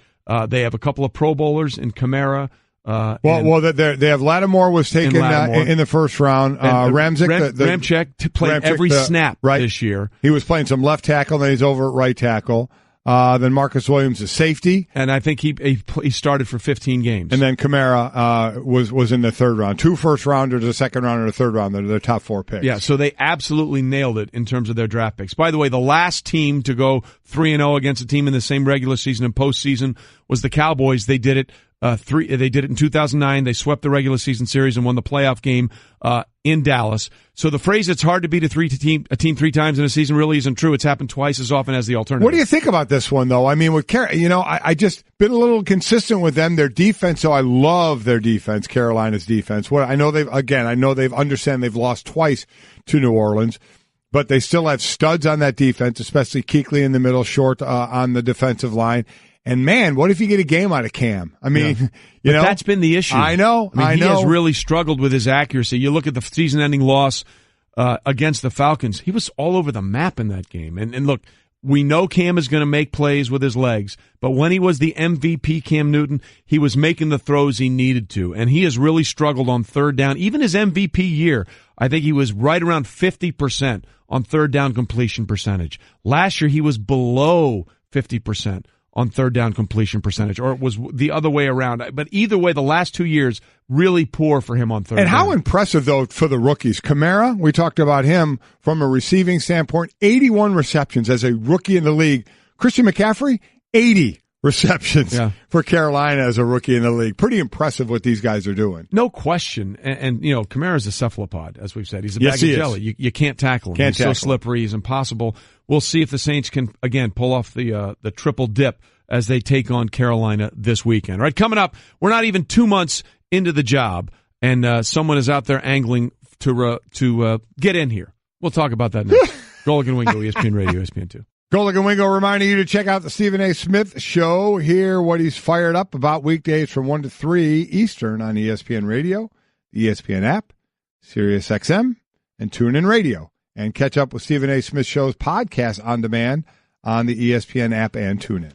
Speaker 3: They have a couple of Pro Bowlers in Kamara.
Speaker 4: They have Lattimore was taken in the first round.
Speaker 3: Ramczyk played every snap this year.
Speaker 4: He was playing some left tackle, then he's over at right tackle. Then Marcus Williams is safety,
Speaker 3: and I think he started for 15 games.
Speaker 4: And then Kamara was in the third round. 2 first rounders, a second rounder, and a third rounder. They're their top 4 picks.
Speaker 3: Yeah, so they absolutely nailed it in terms of their draft picks. By the way, the last team to go 3-0 against a team in the same regular season and postseason was the Cowboys. They did it. They did it in 2009. They swept the regular season series and won the playoff game in Dallas. So the phrase "it's hard to beat a team 3 times in a season" really isn't true. It's happened twice as often as the alternative.
Speaker 4: What do you think about this one, though? I mean, with I just been a little consistent with them. Their defense, so I love their defense. Carolina's defense. I know they've understand they've lost twice to New Orleans, but they still have studs on that defense, especially Kuechly in the middle, Short on the defensive line. And man, what if you get a game out of Cam? I mean,
Speaker 3: that's been the issue.
Speaker 4: I know.
Speaker 3: He has really struggled with his accuracy. You look at the season-ending loss against the Falcons. He was all over the map in that game. And look, we know Cam is going to make plays with his legs, but when he was the MVP Cam Newton, he was making the throws he needed to. And he has really struggled on third down. Even his MVP year, I think he was right around 50% on third down completion percentage. Last year, he was below 50% on third down completion percentage, or it was the other way around. But either way, the last 2 years, really poor for him on third down.
Speaker 4: And how impressive, though, for the rookies. Kamara, we talked about him from a receiving standpoint, 81 receptions as a rookie in the league. Christian McCaffrey, 80 receptions for Carolina as a rookie in the league. Pretty impressive what these guys are doing.
Speaker 3: No question. And Kamara's a cephalopod, as we've said. He's a bag of jelly. You can't tackle him. He's so slippery. He's impossible. We'll see if the Saints can, again, pull off the triple dip as they take on Carolina this weekend. All right, coming up, we're not even 2 months into the job, and someone is out there angling to get in here. We'll talk about that next. Golic and Wingo, ESPN Radio, ESPN2.
Speaker 4: Golic and Wingo reminding you to check out the Stephen A. Smith Show. Hear what he's fired up about weekdays from 1 to 3 Eastern on ESPN Radio, the ESPN app, Sirius XM, and TuneIn Radio. And catch up with Stephen A. Smith Show's podcast on demand on the ESPN app and TuneIn.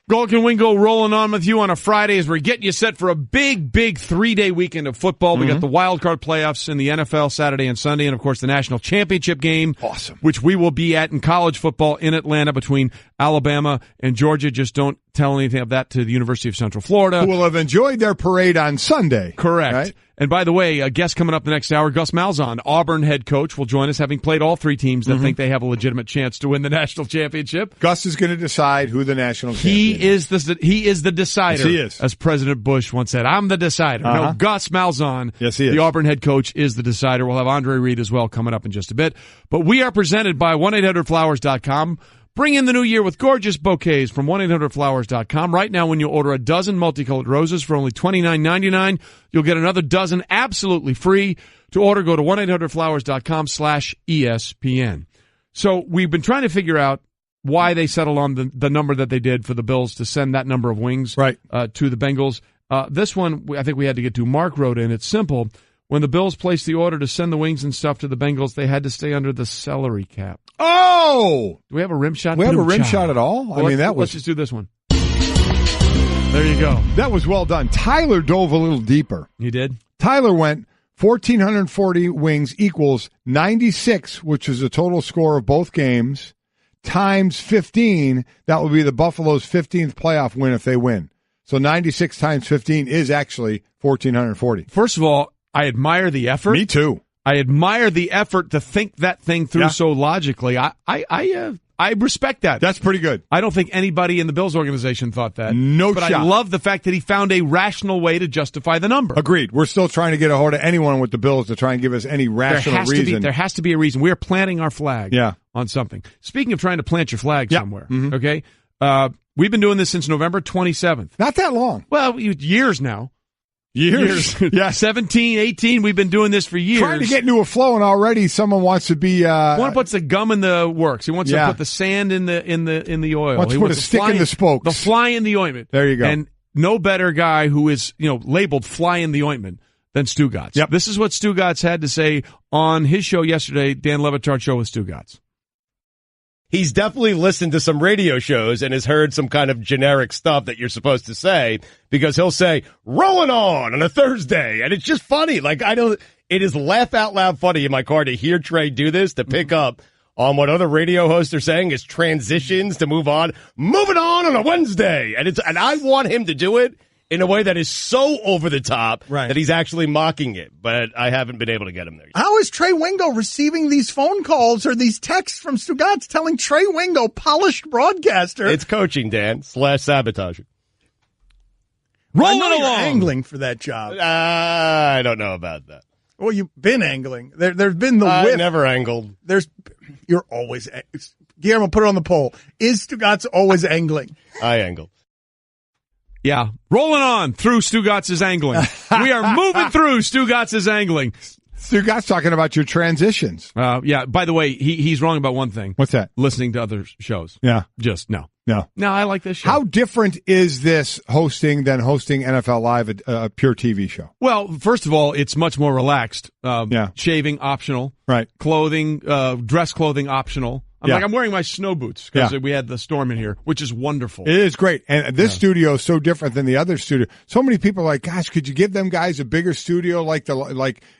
Speaker 3: Golic and Wingo rolling on with you on a Friday as we're getting you set for a big 3-day weekend of football. We got the wild card playoffs in the NFL Saturday and Sunday, and of course the national championship game, which we will be at in college football in Atlanta between Alabama and Georgia. Just don't tell anything of that to the University of Central Florida,
Speaker 4: who will have enjoyed their parade on Sunday.
Speaker 3: Correct.
Speaker 4: Right?
Speaker 3: And by the way, a guest coming up the next hour, Gus Malzahn, Auburn head coach, will join us, having played all 3 teams that think they have a legitimate chance to win the national championship.
Speaker 4: Gus is going to decide who the national champion is.
Speaker 3: He is the decider.
Speaker 4: Yes, he is.
Speaker 3: As President Bush once said, I'm the decider. No, Gus Malzahn,
Speaker 4: yes, he is.
Speaker 3: The Auburn head coach, is the decider. We'll have Andre Reed as well coming up in just a bit. But we are presented by 1-800-Flowers.com. Bring in the new year with gorgeous bouquets from 1-800-Flowers.com. Right now, when you order a dozen multicolored roses for only $29.99, you'll get another dozen absolutely free. To order, go to 1-800-Flowers.com/ESPN. So we've been trying to figure out why they settled on the number that they did for the Bills to send that number of wings to the Bengals. This one, I think we had to get to. Mark wrote in, it's simple. When the Bills placed the order to send the wings and stuff to the Bengals, they had to stay under the salary cap.
Speaker 4: Oh!
Speaker 3: Do we have a rim shot?
Speaker 4: We have a rim shot at all?
Speaker 3: Well, let's just do this one. There you go.
Speaker 4: That was well done. Tyler dove a little deeper.
Speaker 3: He did?
Speaker 4: Tyler went 1,440 wings equals 96, which is the total score of both games, times 15. That will be the Buffalo's 15th playoff win if they win. So 96 times 15 is actually 1,440.
Speaker 3: First of all, I admire the effort.
Speaker 4: Me too.
Speaker 3: I admire the effort to think that thing through so logically. I respect that.
Speaker 4: That's pretty good.
Speaker 3: I don't think anybody in the Bills organization thought that.
Speaker 4: But
Speaker 3: I love the fact that he found a rational way to justify the number.
Speaker 4: Agreed. We're still trying to get a hold of anyone with the Bills to try and give us any rational reason.
Speaker 3: There has to be a reason. We are planting our flag on something. Speaking of trying to plant your flag somewhere, okay? We've been doing this since November 27th.
Speaker 4: Not that long.
Speaker 3: Well, years now. Years. Yeah, 17, 18. We've been doing this for years.
Speaker 4: Trying to get into a flow, and already someone wants to be.
Speaker 3: One puts the gum in the works. He wants to put the sand in the oil.
Speaker 4: Wants to put a stick in the spokes.
Speaker 3: The fly in the ointment.
Speaker 4: There you go.
Speaker 3: And no better guy who is labeled fly in the ointment than Stugotz.
Speaker 4: Yep.
Speaker 3: This is what Stugotz had to say on his show yesterday, Dan Le Batard Show with Stugotz.
Speaker 8: He's definitely listened to some radio shows and has heard some kind of generic stuff that you're supposed to say, because he'll say, rolling on a Thursday. And it's just funny. It is laugh out loud funny in my car to hear Trey do this, to pick up on what other radio hosts are saying as transitions to move on. Moving on a Wednesday. And I want him to do it in a way that is so over the top that he's actually mocking it, but I haven't been able to get him there yet.
Speaker 9: How is Trey Wingo receiving these phone calls or these texts from Stugotz telling Trey Wingo, polished broadcaster?
Speaker 8: It's coaching, Dan, /sabotaging.
Speaker 3: Rolling
Speaker 9: along.
Speaker 3: You're
Speaker 9: angling for that job.
Speaker 8: I don't know about that.
Speaker 9: Well, you've been angling. There's been the whiff.
Speaker 8: I never angled.
Speaker 9: You're always. Guillermo, put it on the poll. Is Stugotz always angling?
Speaker 8: I angle.
Speaker 3: Yeah, rolling on through Stugotz's angling. We are moving through Stugotz's angling.
Speaker 4: Stugotz talking about your transitions.
Speaker 3: Yeah, by the way, he's wrong about one thing.
Speaker 4: What's that?
Speaker 3: Listening to other shows.
Speaker 4: Yeah.
Speaker 3: Just no.
Speaker 4: No,
Speaker 3: I like this show.
Speaker 4: How different is this hosting than hosting NFL Live, a pure TV show?
Speaker 3: Well, first of all, it's much more relaxed. Shaving optional.
Speaker 4: Right.
Speaker 3: Clothing, dress clothing optional. I'm wearing my snow boots because we had the storm in here, which is wonderful.
Speaker 4: It is great. And this studio is so different than the other studio. So many people are like, gosh, could you give them guys a bigger studio like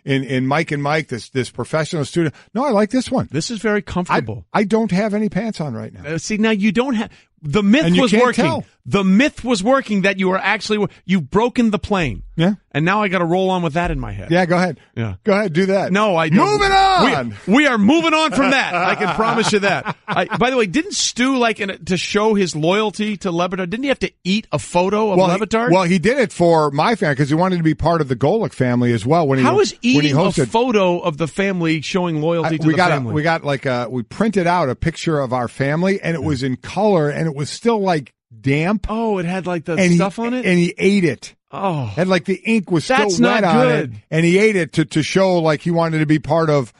Speaker 4: in Mike and Mike, this professional studio? No, I like this one.
Speaker 3: This is very comfortable.
Speaker 4: I don't have any pants on right now.
Speaker 3: See, now you don't have... The myth was working.
Speaker 4: Tell.
Speaker 3: The myth was working that you were actually... You've broken the plane.
Speaker 4: Yeah.
Speaker 3: And now I got to roll on with that in my head.
Speaker 4: Yeah, go ahead.
Speaker 3: Yeah.
Speaker 4: Go ahead, do that.
Speaker 3: No, I don't.
Speaker 4: Moving on!
Speaker 3: We are moving on from that. I can promise you that. By the way, didn't Stu, to show his loyalty to Le Batard, didn't he have to eat a photo of Le Batard?
Speaker 4: He did it for my family because he wanted to be part of the Golic family as well.
Speaker 3: How is eating a photo of the family showing loyalty to the family?
Speaker 4: We printed out a picture of our family, and it was in color, and it was still damp.
Speaker 3: Oh, it had the stuff on it?
Speaker 4: And he ate it.
Speaker 3: Oh.
Speaker 4: And the ink was still
Speaker 3: That's
Speaker 4: wet
Speaker 3: not
Speaker 4: on
Speaker 3: good.
Speaker 4: it. And he ate it to show he wanted to be part of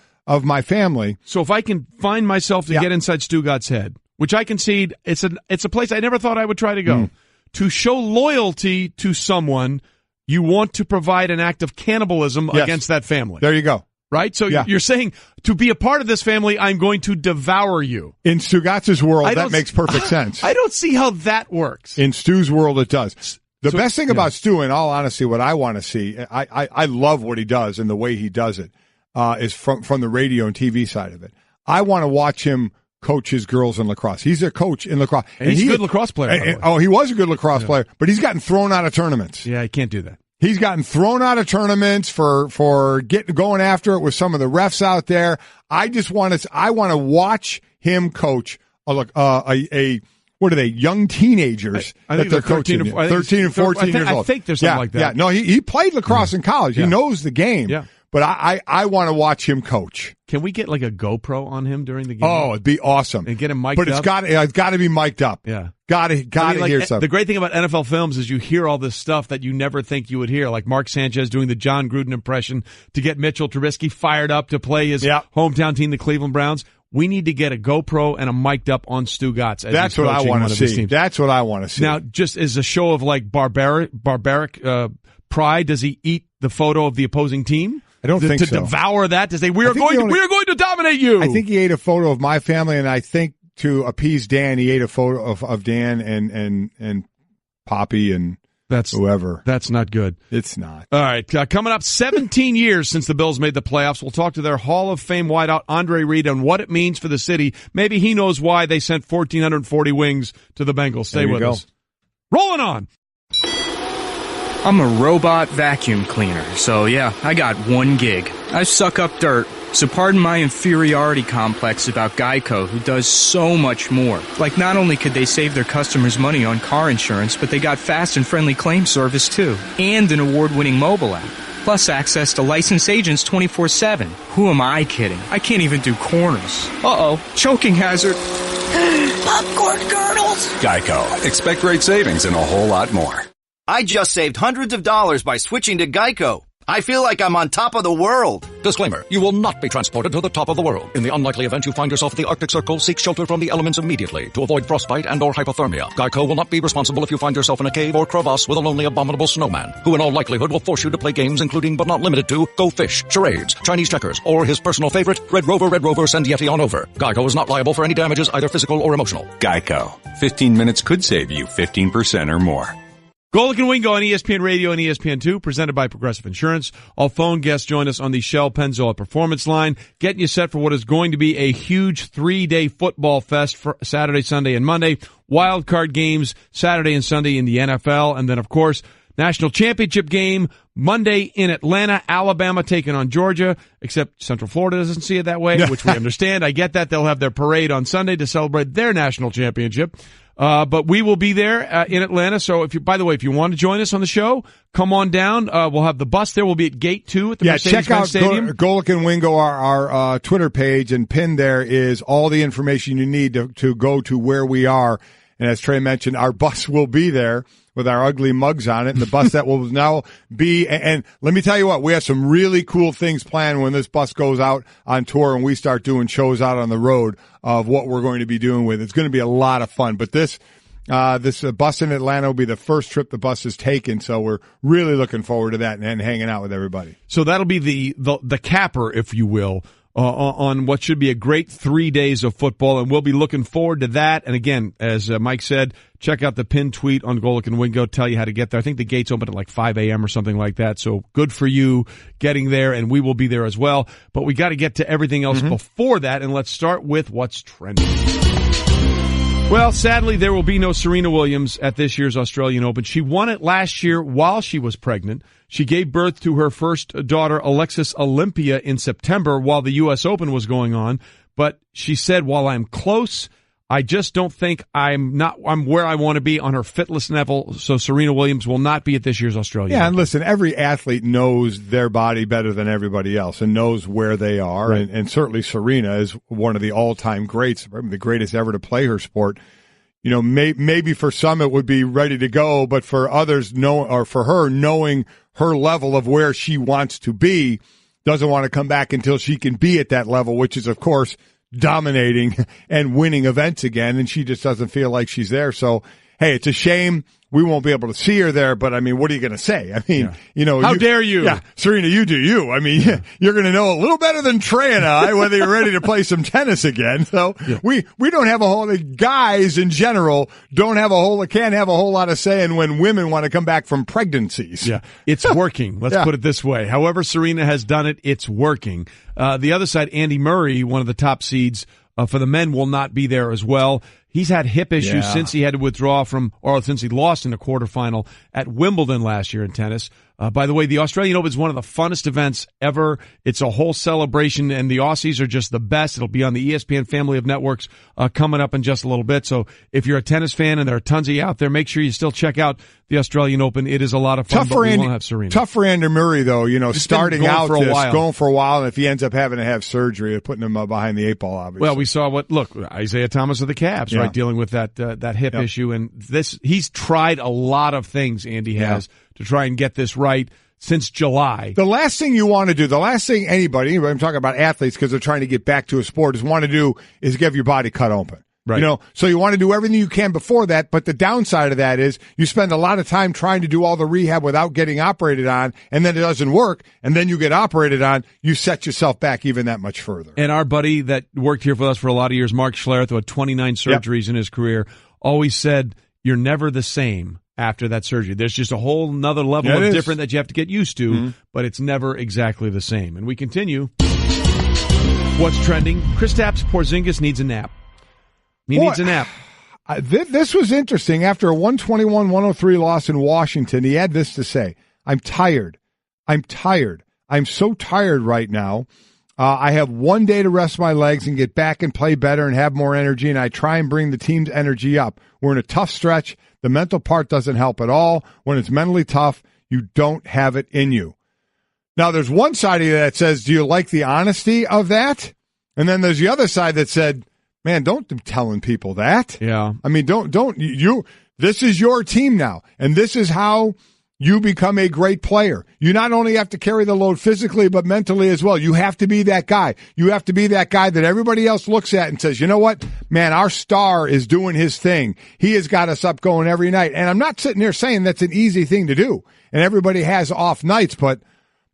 Speaker 4: my family.
Speaker 3: So if I can find myself to get inside Stugotz's head, which I concede, it's a place I never thought I would try to go. To show loyalty to someone, you want to provide an act of cannibalism against that family.
Speaker 4: There you go.
Speaker 3: Right? So you're saying, to be a part of this family, I'm going to devour you.
Speaker 4: In Stugotz's world, that makes perfect sense.
Speaker 3: I don't see how that works.
Speaker 4: In Stu's world, it does. The best thing about Stu, in all honesty, what I want to see, I love what he does and the way he does it, is from the radio and TV side of it. I want to watch him coach his girls in lacrosse. He's a coach in lacrosse.
Speaker 3: And he's a good lacrosse player.
Speaker 4: He was a good lacrosse player, but he's gotten thrown out of tournaments.
Speaker 3: Yeah, he can't do that.
Speaker 4: He's gotten thrown out of tournaments for going after it with some of the refs out there. I want to watch him coach what are they, young teenagers
Speaker 3: I think
Speaker 4: that they're coaching? 13 and 14 years old.
Speaker 3: I think there's something like that.
Speaker 4: Yeah, no, he played lacrosse in college. He knows the game.
Speaker 3: Yeah.
Speaker 4: But I want to watch him coach.
Speaker 3: Can we get a GoPro on him during the game?
Speaker 4: Oh, it'd be awesome.
Speaker 3: And get him mic'd up?
Speaker 4: But it's got to be mic'd up.
Speaker 3: Yeah.
Speaker 4: Got to hear something.
Speaker 3: The great thing about NFL films is you hear all this stuff that you never think you would hear, like Mark Sanchez doing the John Gruden impression to get Mitchell Trubisky fired up to play his hometown team, the Cleveland Browns. We need to get a GoPro and a mic'd up on Stugotz.
Speaker 4: That's what I want to see. That's what I want to see.
Speaker 3: Now, just as a show of barbaric pride, does he eat the photo of the opposing team?
Speaker 4: I don't think so.
Speaker 3: To devour that, to say we are going to dominate you.
Speaker 4: I think he ate a photo of my family, and I think to appease Dan, he ate a photo of Dan and Poppy and whoever.
Speaker 3: That's not good.
Speaker 4: It's not.
Speaker 3: All right, coming up, 17 years since the Bills made the playoffs. We'll talk to their Hall of Fame wideout Andre Reed on what it means for the city. Maybe he knows why they sent 1,440 wings to the Bengals. Stay with us. Rolling on.
Speaker 10: I'm a robot vacuum cleaner, so yeah, I got one gig. I suck up dirt, so pardon my inferiority complex about Geico, who does so much more. Like, not only could they save their customers money on car insurance, but they got fast and friendly claim service too, and an award-winning mobile app. Plus access to licensed agents 24/7. Who am I kidding? I can't even do corners. Uh-oh, choking hazard.
Speaker 2: Popcorn kernels. Geico. Expect great savings and a whole lot more.
Speaker 11: I just saved hundreds of dollars by switching to Geico. I feel like I'm on top of the world.
Speaker 12: Disclaimer, you will not be transported to the top of the world. In the unlikely event you find yourself at the Arctic Circle, seek shelter from the elements immediately to avoid frostbite and or hypothermia. Geico will not be responsible if you find yourself in a cave or crevasse with a lonely abominable snowman, who in all likelihood will force you to play games including but not limited to Go Fish, charades, Chinese checkers, or his personal favorite, Red Rover, send Yeti on over. Geico is not liable for any damages, either physical or emotional.
Speaker 2: Geico. 15 minutes could save you 15% or more.
Speaker 3: Golic and Wingo on ESPN Radio and ESPN2, presented by Progressive Insurance. All phone guests join us on the Shell Pennzoil Performance Line, getting you set for what is going to be a huge 3-day football fest for Saturday, Sunday, and Monday. Wild card games Saturday and Sunday in the NFL, and then, of course, National Championship game Monday in Atlanta, Alabama taking on Georgia, except Central Florida doesn't see it that way, which we understand. I get that. They'll have their parade on Sunday to celebrate their national championship. But we will be there in Atlanta. So if you want to join us on the show, come on down. We'll have the bus there. We'll be at Gate 2 at the Mercedes-Benz Stadium.
Speaker 4: Golic and Wingo, our Twitter page, and pinned there is all the information you need to go to where we are. And as Trey mentioned, our bus will be there with our ugly mugs on it, and the bus that will now be, and let me tell you what, we have some really cool things planned when this bus goes out on tour and we start doing shows out on the road of what we're going to be doing with it. It's going to be a lot of fun, but this bus in Atlanta will be the first trip the bus has taken, so we're really looking forward to that and hanging out with everybody.
Speaker 3: So that'll be the capper, if you will, on what should be a great 3 days of football, and we'll be looking forward to that. And again, as Mike said, check out the pinned tweet on Golic and Wingo, tell you how to get there. I think the gates open at like 5 a.m. or something like that, so good for you getting there, and we will be there as well. But we got to get to everything else before that, and let's start with what's trending. Well, sadly, there will be no Serena Williams at this year's Australian Open. She won it last year while she was pregnant. She gave birth to her first daughter, Alexis Olympia, in September while the U.S. Open was going on. But she said, while I'm close, I just don't think I'm where I want to be on her fitness level. So Serena Williams will not be at this year's Australian Open.
Speaker 4: Yeah, and listen, every athlete knows their body better than everybody else and knows where they are. Right. And certainly Serena is one of the all-time greats, probably the greatest ever to play her sport. You know, maybe for some it would be ready to go, but for others, for her, knowing her level of where she wants to be, doesn't want to come back until she can be at that level, which is, of course, dominating and winning events again, and she just doesn't feel like she's there. So, hey, it's a shame we won't be able to see her there, but I mean, what are you going to say? I mean,
Speaker 3: how dare you?
Speaker 4: Yeah, Serena, you do you. I mean, you're going to know a little better than Trey and I whether you're ready to play some tennis again. So we don't have guys in general can't have a whole lot of say in when women want to come back from pregnancies.
Speaker 3: Yeah, it's working. Let's put it this way. However Serena has done it, it's working. The other side, Andy Murray, one of the top seeds for the men, will not be there as well. He's had hip issues since he had to withdraw since he lost in a quarterfinal at Wimbledon last year in tennis. By the way, the Australian Open is one of the funnest events ever. It's a whole celebration, and the Aussies are just the best. It'll be on the ESPN family of networks coming up in just a little bit. So if you're a tennis fan, and there are tons of you out there, make sure you still check out the Australian Open. It is a lot of fun, but we won't have Serena.
Speaker 4: Tough for Andy Murray, though, starting out going for a while, and if he ends up having to have surgery, putting him behind the 8 ball, obviously.
Speaker 3: Well, we saw Isaiah Thomas of the Cavs, right, dealing with that hip issue, and he's tried a lot of things, Andy has, to try and get this right since July.
Speaker 4: The last thing you want to do, anybody, I'm talking about athletes because they're trying to get back to a sport, is get your body cut open. Right. So you want to do everything you can before that, but the downside of that is you spend a lot of time trying to do all the rehab without getting operated on, and then it doesn't work, and then you get operated on, you set yourself back even that much further.
Speaker 3: And our buddy that worked here for us for a lot of years, Mark Schlereth, who had 29 surgeries in his career, always said, you're never the same after that surgery. There's just a whole nother level of different that you have to get used to, but it's never exactly the same. And we continue. What's trending? Kristaps Porzingis needs a nap. He needs a nap.
Speaker 4: This was interesting. After a 121-103 loss in Washington, he had this to say: I'm tired. I'm so tired right now. I have one day to rest my legs and get back and play better and have more energy, and I try and bring the team's energy up. We're in a tough stretch. The mental part doesn't help at all. When it's mentally tough, you don't have it in you. Now, there's one side of you that says, do you like the honesty of that? And then there's the other side that said, man, don't be telling people that.
Speaker 3: Yeah.
Speaker 4: I mean, don't you This is your team now, and this is how you become a great player. You not only have to carry the load physically, but mentally as well. You have to be that guy. You have to be that guy that everybody else looks at and says, you know what, man, our star is doing his thing. He has got us up going every night. And I'm not sitting there saying that's an easy thing to do. And everybody has off nights, but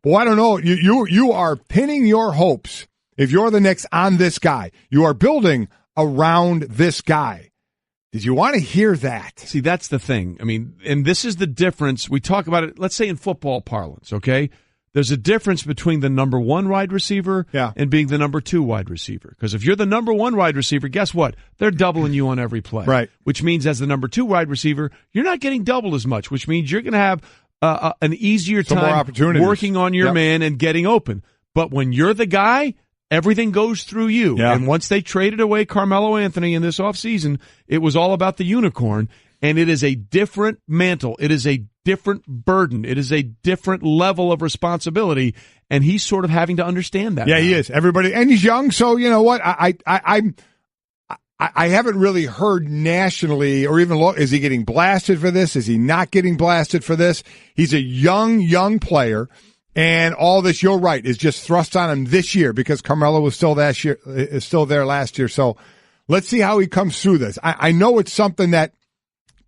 Speaker 4: boy, I don't know. You are pinning your hopes. If you're the Knicks on this guy, you are building around this guy. Did you want to hear that?
Speaker 3: See, that's the thing. I mean, and this is the difference. We talk about it, let's say in football parlance, okay? There's a difference between the number one wide receiver and being the number two wide receiver. Because if you're the number one wide receiver, guess what? They're doubling you on every play.
Speaker 4: Right.
Speaker 3: Which means as the number two wide receiver, you're not getting doubled as much, which means you're going to have an easier time working on your man and getting open. But when you're the guy, everything goes through you. Yeah. And once they traded away Carmelo Anthony in this offseason, it was all about the unicorn. And it is a different mantle. It is a different burden. It is a different level of responsibility. And he's sort of having to understand that.
Speaker 4: Yeah,
Speaker 3: now.
Speaker 4: He is. Everybody, and he's young. So, you know what? I haven't really heard nationally or even is he getting blasted for this? Is he not getting blasted for this? He's a young player. And all this, you're right, is just thrust on him this year because Carmelo was still there last year. So let's see how he comes through this. I know it's something that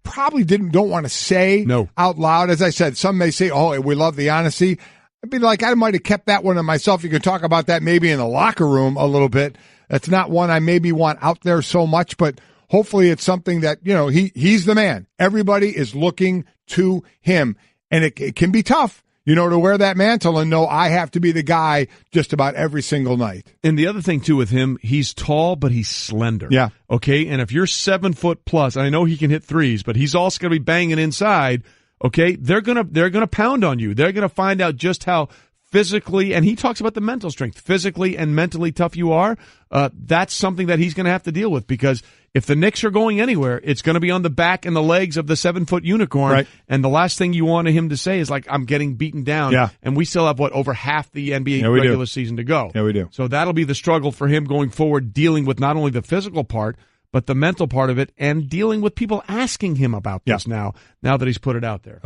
Speaker 4: probably don't want to say out loud. As I said, some may say, oh, we love the honesty. I'd be like, I might have kept that one to myself. You can talk about that maybe in the locker room a little bit. That's not one I maybe want out there so much, but hopefully it's something that, you know, he's the man. Everybody is looking to him. And it can be tough. You know, to wear that mantle and know I have to be the guy just about every single night.
Speaker 3: And the other thing, too, with him, he's tall, but he's slender.
Speaker 4: Yeah.
Speaker 3: Okay? And if you're 7 foot plus, I know he can hit threes, but he's also going to be banging inside, okay? They're gonna pound on you. They're going to find out just how physically, and he talks about the mental strength, physically and mentally tough you are. That's something that he's going to have to deal with because if the Knicks are going anywhere, it's going to be on the back and the legs of the 7 foot unicorn.
Speaker 4: Right.
Speaker 3: And the last thing you want him to say is like, I'm getting beaten down.
Speaker 4: Yeah.
Speaker 3: And we still have, over half the NBA regular season to go.
Speaker 4: Yeah, we do.
Speaker 3: So that'll be the struggle for him going forward, dealing with not only the physical part, but the mental part of it and dealing with people asking him about this now that he's put it out there.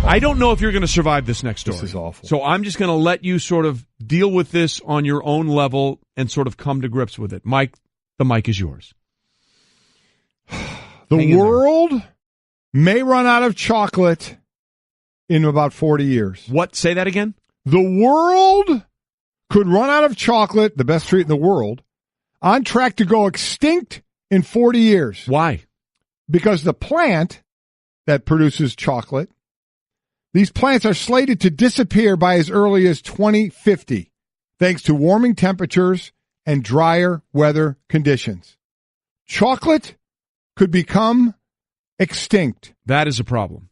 Speaker 3: I don't know if you're going to survive this next story.
Speaker 4: This is awful.
Speaker 3: So I'm just going to let you sort of deal with this on your own level and sort of come to grips with it. Mike, the mic is yours.
Speaker 4: The world may run out of chocolate in about 40 years.
Speaker 3: What? Say that again?
Speaker 4: The world could run out of chocolate, the best treat in the world, on track to go extinct in 40 years.
Speaker 3: Why?
Speaker 4: Because the plant that produces chocolate, these plants are slated to disappear by as early as 2050, thanks to warming temperatures and drier weather conditions. Chocolate could become extinct.
Speaker 3: That is a problem.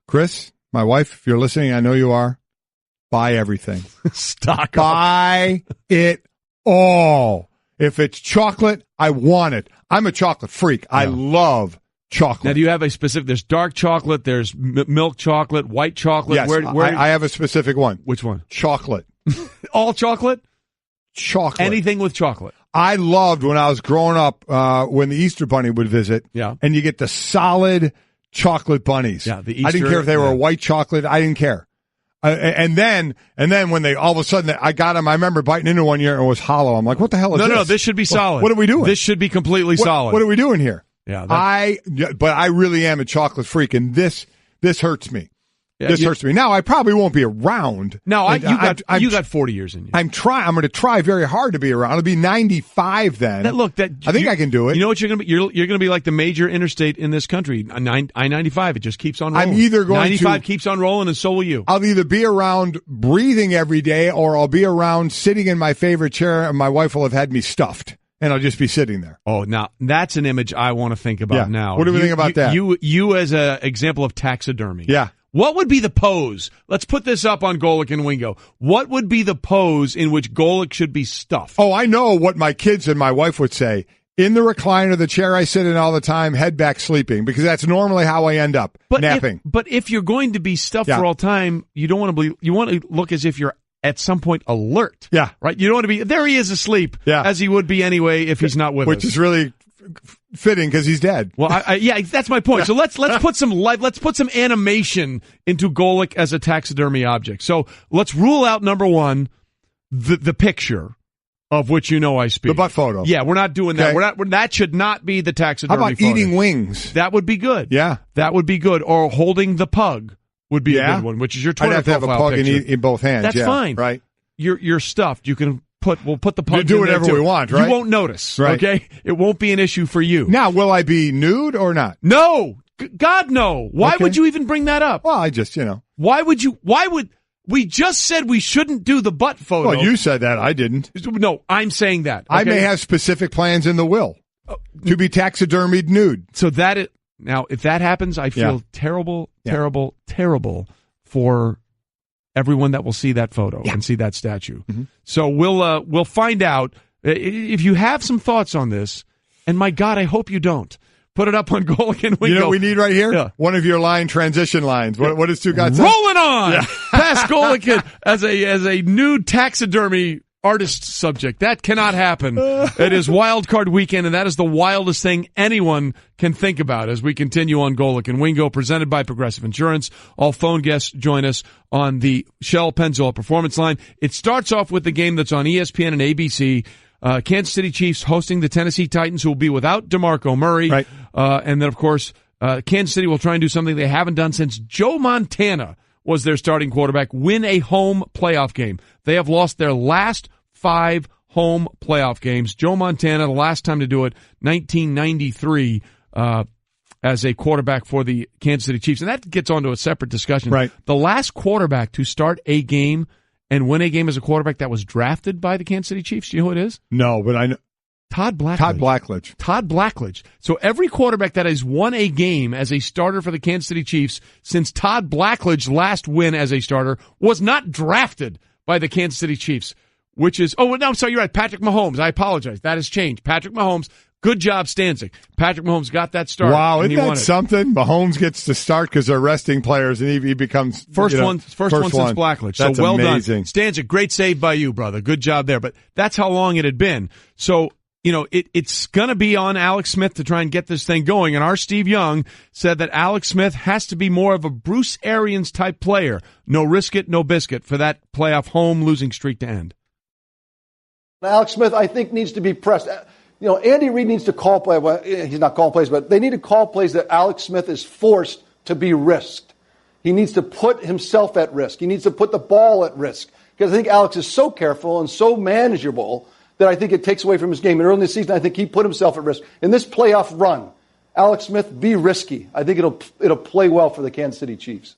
Speaker 4: Chris, my wife, if you're listening, I know you are, buy everything.
Speaker 3: Stock up.
Speaker 4: Buy it all. If it's chocolate, I want it. I'm a chocolate freak. Yeah. I love chocolate.
Speaker 3: Now, do you have a specific? There's dark chocolate. There's milk chocolate, white chocolate.
Speaker 4: Yes, I have a specific one.
Speaker 3: Which one?
Speaker 4: Chocolate.
Speaker 3: All chocolate?
Speaker 4: Chocolate.
Speaker 3: Anything with chocolate.
Speaker 4: I loved when I was growing up when the Easter Bunny would visit.
Speaker 3: Yeah.
Speaker 4: And you get the solid chocolate bunnies.
Speaker 3: Yeah. The Easter,
Speaker 4: I didn't care if they were white chocolate. I didn't care. And then when they all of a sudden I got them, I remember biting into one year and it was hollow. I'm like, what the hell is this?
Speaker 3: No, this should be solid.
Speaker 4: What are we doing?
Speaker 3: This should be completely solid.
Speaker 4: What are we doing here?
Speaker 3: Yeah,
Speaker 4: but I really am a chocolate freak, and this hurts me. Yeah, this hurts me. Now I probably won't be around.
Speaker 3: No, you got 40 years in you.
Speaker 4: I'm going to try very hard to be around. I'll be 95 then. I think I can do it.
Speaker 3: You know what you're going to be? You're going to be like the major interstate in this country. I-95. It just keeps on rolling.
Speaker 4: I'm either going
Speaker 3: 95 keeps on rolling, and so will you.
Speaker 4: I'll either be around breathing every day, or I'll be around sitting in my favorite chair, and my wife will have had me stuffed. And I'll just be sitting there.
Speaker 3: Oh, now that's an image I want to think about now.
Speaker 4: What do we think about that?
Speaker 3: You as an example of taxidermy.
Speaker 4: Yeah.
Speaker 3: What would be the pose? Let's put this up on Golic and Wingo. What would be the pose in which Golic should be stuffed?
Speaker 4: Oh, I know what my kids and my wife would say. In the recliner, the chair I sit in all the time, head back sleeping, because that's normally how I end up, napping.
Speaker 3: But if you're going to be stuffed for all time, you don't want to you want to look as if you're at some point alert.
Speaker 4: Yeah.
Speaker 3: Right? You don't want to be, there he is asleep, as he would be anyway if he's not with us.
Speaker 4: Which is really fitting because he's dead.
Speaker 3: Well, yeah, that's my point. So let's put some animation into Golic as a taxidermy object. So let's rule out number one, the picture of which I speak.
Speaker 4: The butt photo.
Speaker 3: Yeah, we're not doing that. That should not be the taxidermy.
Speaker 4: How about
Speaker 3: photo.
Speaker 4: eating wings?
Speaker 3: That would be good.
Speaker 4: Yeah,
Speaker 3: that would be good. Or holding the pug would be a good one, which is your Twitter profile.
Speaker 4: I'd have to have a pug
Speaker 3: picture.
Speaker 4: in both hands.
Speaker 3: That's fine.
Speaker 4: Right.
Speaker 3: You're stuffed. We'll put the pug.
Speaker 4: You do whatever we want, right?
Speaker 3: You won't notice,
Speaker 4: right?
Speaker 3: Okay, it won't be an issue for you.
Speaker 4: Now, will I be nude or not?
Speaker 3: No, God, no. Why would you even bring that up?
Speaker 4: Well, I just,
Speaker 3: Why would we just said we shouldn't do the butt photo?
Speaker 4: Well, you said that. I didn't.
Speaker 3: No, I'm saying that. Okay?
Speaker 4: I may have specific plans in the will to be taxidermied nude.
Speaker 3: So now, if that happens, I feel terrible for everyone that will see that photo and see that statue. Mm-hmm. So we'll find out if you have some thoughts on this. And my God, I hope you don't. Put it up on Golic and Wingo.
Speaker 4: You know what we need right here?
Speaker 3: Yeah.
Speaker 4: One of your transition lines. What is Stugotz?
Speaker 3: Rolling on past Golic as a nude taxidermy artist subject. That cannot happen. It is wild card weekend, and that is the wildest thing anyone can think about as we continue on Golic and Wingo, presented by Progressive Insurance. All phone guests join us on the Shell Pennzoil Performance Line. It starts off with the game that's on ESPN and ABC. Kansas City Chiefs hosting the Tennessee Titans, who will be without DeMarco Murray. Right. And then, of course, Kansas City will try and do something they haven't done since Joe Montana was their starting quarterback, win a home playoff game. They have lost their last 5 home playoff games. Joe Montana, the last time to do it, 1993, as a quarterback for the Kansas City Chiefs. And that gets onto a separate discussion.
Speaker 4: Right.
Speaker 3: The last quarterback to start a game and win a game as a quarterback that was drafted by the Kansas City Chiefs, do you know who it is?
Speaker 4: No, but I know.
Speaker 3: Todd Blackledge.
Speaker 4: Todd Blackledge.
Speaker 3: So every quarterback that has won a game as a starter for the Kansas City Chiefs since Todd Blackledge's last win as a starter was not drafted by the Kansas City Chiefs, which is, oh, no, I'm sorry, you're right, Patrick Mahomes. I apologize. That has changed. Patrick Mahomes, good job, Stanzik. Patrick Mahomes got that start.
Speaker 4: Wow, isn't that something? Mahomes gets to start because they're resting players, and he becomes
Speaker 3: first one since Blackledge.
Speaker 4: That's
Speaker 3: so well
Speaker 4: amazing.
Speaker 3: Done. Stanzik, great save by you, brother. Good job there. But that's how long it had been. So, it's going to be on Alex Smith to try and get this thing going. And our Steve Young said that Alex Smith has to be more of a Bruce Arians type player. No risk it, no biscuit for that playoff home losing streak to end.
Speaker 13: Alex Smith, I think, needs to be pressed. Andy Reid needs to call plays. Well, he's not calling plays, but they need to call plays that Alex Smith is forced to be risked. He needs to put himself at risk. He needs to put the ball at risk. Because I think Alex is so careful and so manageable that I think it takes away from his game. And early in the season, I think he put himself at risk. In this playoff run, Alex Smith, be risky. I think it'll play well for the Kansas City Chiefs.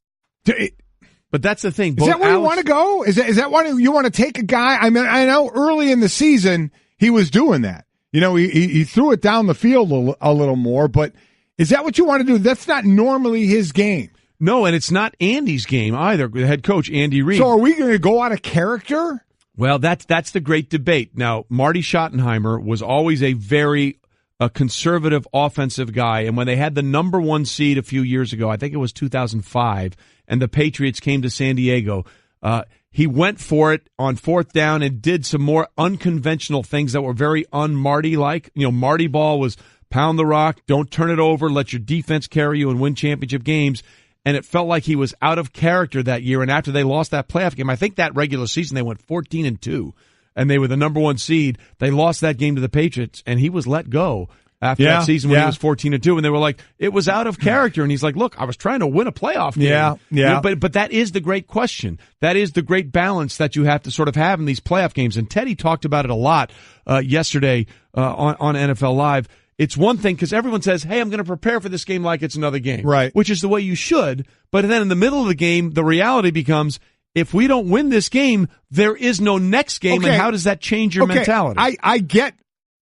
Speaker 3: But that's the thing.
Speaker 4: Is that where you want to go? Is that why you want to take a guy? I mean, I know early in the season he was doing that. He threw it down the field a little more, but is that what you want to do? That's not normally his game.
Speaker 3: No, and it's not Andy's game either, the head coach, Andy Reid.
Speaker 4: So are we going to go out of character?
Speaker 3: Well, that's the great debate. Now, Marty Schottenheimer was always a very conservative offensive guy, and when they had the number 1 seed a few years ago, I think it was 2005, and the Patriots came to San Diego, he went for it on 4th down and did some more unconventional things that were very un-Marty-like. Marty ball was pound the rock, don't turn it over, let your defense carry you and win championship games. And it felt like he was out of character that year. And after they lost that playoff game, I think that regular season they went 14-2, and they were the number 1 seed. They lost that game to the Patriots, and he was let go after that season when he was 14-2. And they were like, it was out of character. And he's like, look, I was trying to win a playoff game.
Speaker 4: Yeah.
Speaker 3: But that is the great question. That is the great balance that you have to sort of have in these playoff games. And Teddy talked about it a lot yesterday on NFL Live. It's one thing because everyone says, hey, I'm going to prepare for this game like it's another game.
Speaker 4: Right.
Speaker 3: Which is the way you should. But then in the middle of the game, the reality becomes, if we don't win this game, there is no next game. Okay. And how does that change your mentality?
Speaker 4: I get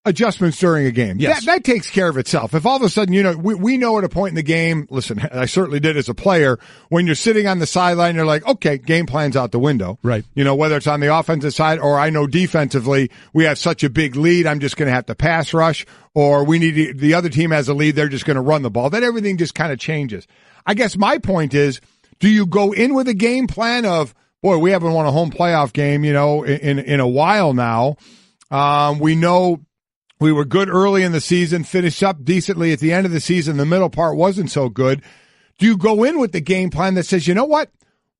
Speaker 4: adjustments during a game.
Speaker 3: Yes.
Speaker 4: That takes care of itself. If all of a sudden, we know at a point in the game, listen, I certainly did as a player, when you're sitting on the sideline, you're like, okay, game plan's out the window.
Speaker 3: Right.
Speaker 4: Whether it's on the offensive side or I know defensively, we have such a big lead, I'm just going to have to pass rush, or the other team has a lead, they're just going to run the ball. Then everything just kind of changes. I guess my point is, do you go in with a game plan of, boy, we haven't won a home playoff game, in a while now. We know We were good early in the season, finished up decently at the end of the season. The middle part wasn't so good. Do you go in with the game plan that says, you know what?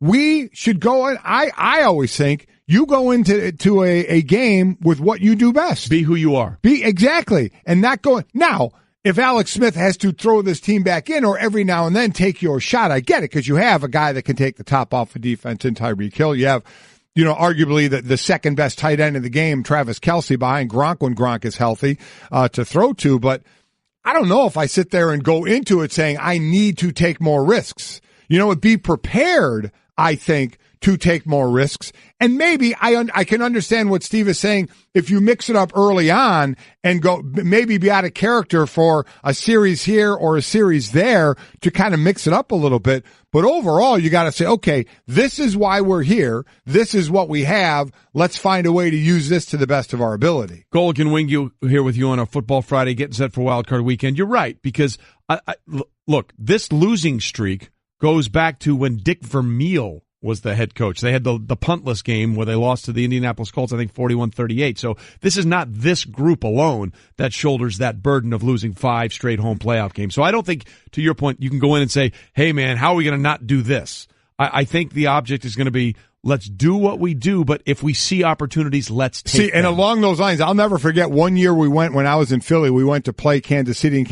Speaker 4: We should go in. I always think you go into a game with what you do best.
Speaker 3: Be who you are.
Speaker 4: Exactly. And not go. Now, if Alex Smith has to throw this team back in or every now and then take your shot, I get it, because you have a guy that can take the top off of defense in Tyreek Hill. You have, arguably the second best tight end in the game, Travis Kelce, behind Gronk when Gronk is healthy to throw to. But I don't know if I sit there and go into it saying I need to take more risks. Be prepared, I think, to take more risks. And maybe I can understand what Steve is saying. If you mix it up early on and go maybe be out of character for a series here or a series there to kind of mix it up a little bit. But overall, you got to say, okay, this is why we're here. This is what we have. Let's find a way to use this to the best of our ability.
Speaker 3: Golic and Wingo here with you on a Football Friday, getting set for Wild Card Weekend. You're right, because look, this losing streak goes back to when Dick Vermeil was the head coach. They had the puntless game where they lost to the Indianapolis Colts, I think 41-38. So this is not this group alone that shoulders that burden of losing 5 straight home playoff games. So I don't think, to your point, you can go in and say, hey man, how are we going to not do this? I think the object is going to be, let's do what we do, but if we see opportunities, let's take them.
Speaker 4: And along those lines, I'll never forget one year when I was in Philly, we went to play Kansas City.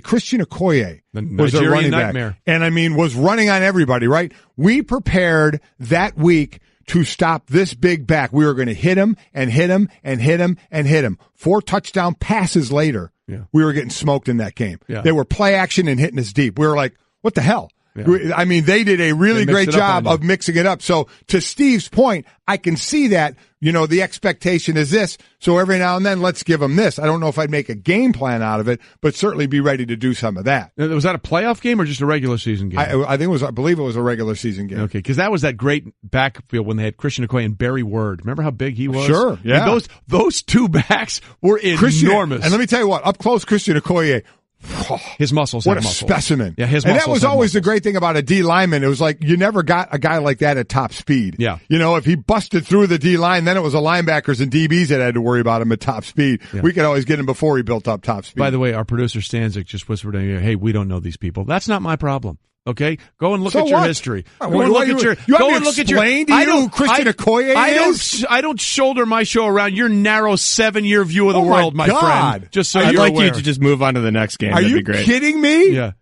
Speaker 4: Christian Okoye was a running
Speaker 3: nightmare.
Speaker 4: Back. And was running on everybody, right? We prepared that week to stop this big back. We were going to hit him and hit him and hit him and hit him. 4 touchdown passes later, we were getting smoked in that game. Yeah. They were play action and hitting us deep. We were like, what the hell? Yeah. They did a really great job of mixing it up. So to Steve's point, I can see that, the expectation is this. So every now and then, let's give them this. I don't know if I'd make a game plan out of it, but certainly be ready to do some of that.
Speaker 3: Was that a playoff game or just a regular season game?
Speaker 4: I believe it was a regular season game.
Speaker 3: Okay, because that was that great backfield when they had Christian Okoye and Barry Word. Remember how big he was?
Speaker 4: Sure, yeah.
Speaker 3: Those two backs were enormous.
Speaker 4: And let me tell you what, up close, Christian Okoye,
Speaker 3: his muscles.
Speaker 4: What a specimen.
Speaker 3: Yeah, his
Speaker 4: muscles.
Speaker 3: And
Speaker 4: that was always the great thing about a D lineman. It was like you never got a guy like that at top speed.
Speaker 3: Yeah.
Speaker 4: If he busted through the D line, then it was the linebackers and DBs that had to worry about him at top speed. Yeah. We could always get him before he built up top speed.
Speaker 3: By the way, our producer Stanzik just whispered in here, hey, we don't know these people. That's not my problem. Okay, go and look at your history.
Speaker 4: Go and look at your. Go and look at your. Who Christian Okoye is?
Speaker 3: I don't shoulder my show around your narrow 7-year view of the world, my friend. Just so
Speaker 8: I'd
Speaker 3: you're
Speaker 8: like
Speaker 3: aware.
Speaker 8: you to just move on to the next game.
Speaker 4: Are
Speaker 8: That'd
Speaker 4: you
Speaker 8: be great.
Speaker 4: kidding me?
Speaker 3: Yeah,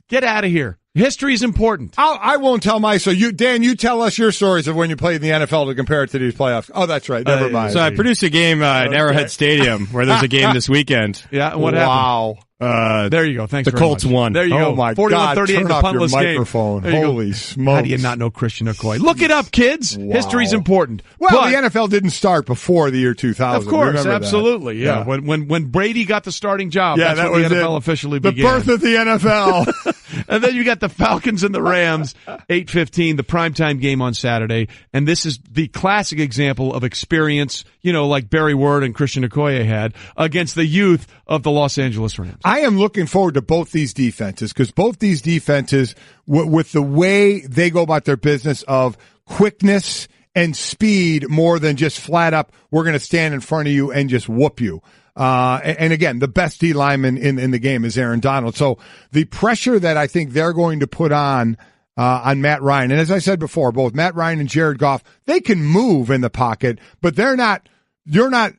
Speaker 3: get out of here. History is important.
Speaker 4: I won't tell my. So Dan, you tell us your stories of when you played in the NFL to compare it to these playoffs. Oh, that's right. Never mind.
Speaker 8: So I produced a game at Arrowhead Stadium where there's a game this weekend.
Speaker 3: Yeah, what happened?
Speaker 4: Wow.
Speaker 3: There you go. Thanks.
Speaker 8: The Colts won.
Speaker 3: There you go.
Speaker 4: Oh my
Speaker 3: 41-38,
Speaker 4: God! Turn
Speaker 3: the
Speaker 4: off your
Speaker 3: puntless
Speaker 4: microphone.
Speaker 3: Game.
Speaker 4: Holy smokes!
Speaker 3: How do you not know Christian Okoye? Look it up, kids.
Speaker 4: Wow.
Speaker 3: History's important.
Speaker 4: Well, the NFL didn't start before the year 2000.
Speaker 3: Of course,
Speaker 4: Remember
Speaker 3: absolutely.
Speaker 4: That.
Speaker 3: Yeah. When Brady got the starting job, that's
Speaker 4: that
Speaker 3: when
Speaker 4: was
Speaker 3: the NFL officially began.
Speaker 4: The birth of the NFL.
Speaker 3: And then you got the Falcons and the Rams, 8:15, the primetime game on Saturday. And this is the classic example of experience, like Barry Word and Christian Okoye had against the youth of the Los Angeles Rams.
Speaker 4: I am looking forward to both these defenses because both these defenses, with the way they go about their business of quickness and speed more than just flat up, we're going to stand in front of you and just whoop you. And again, the best D lineman in the game is Aaron Donald. So the pressure that I think they're going to put on Matt Ryan, and as I said before, both Matt Ryan and Jared Goff, they can move in the pocket, but you're not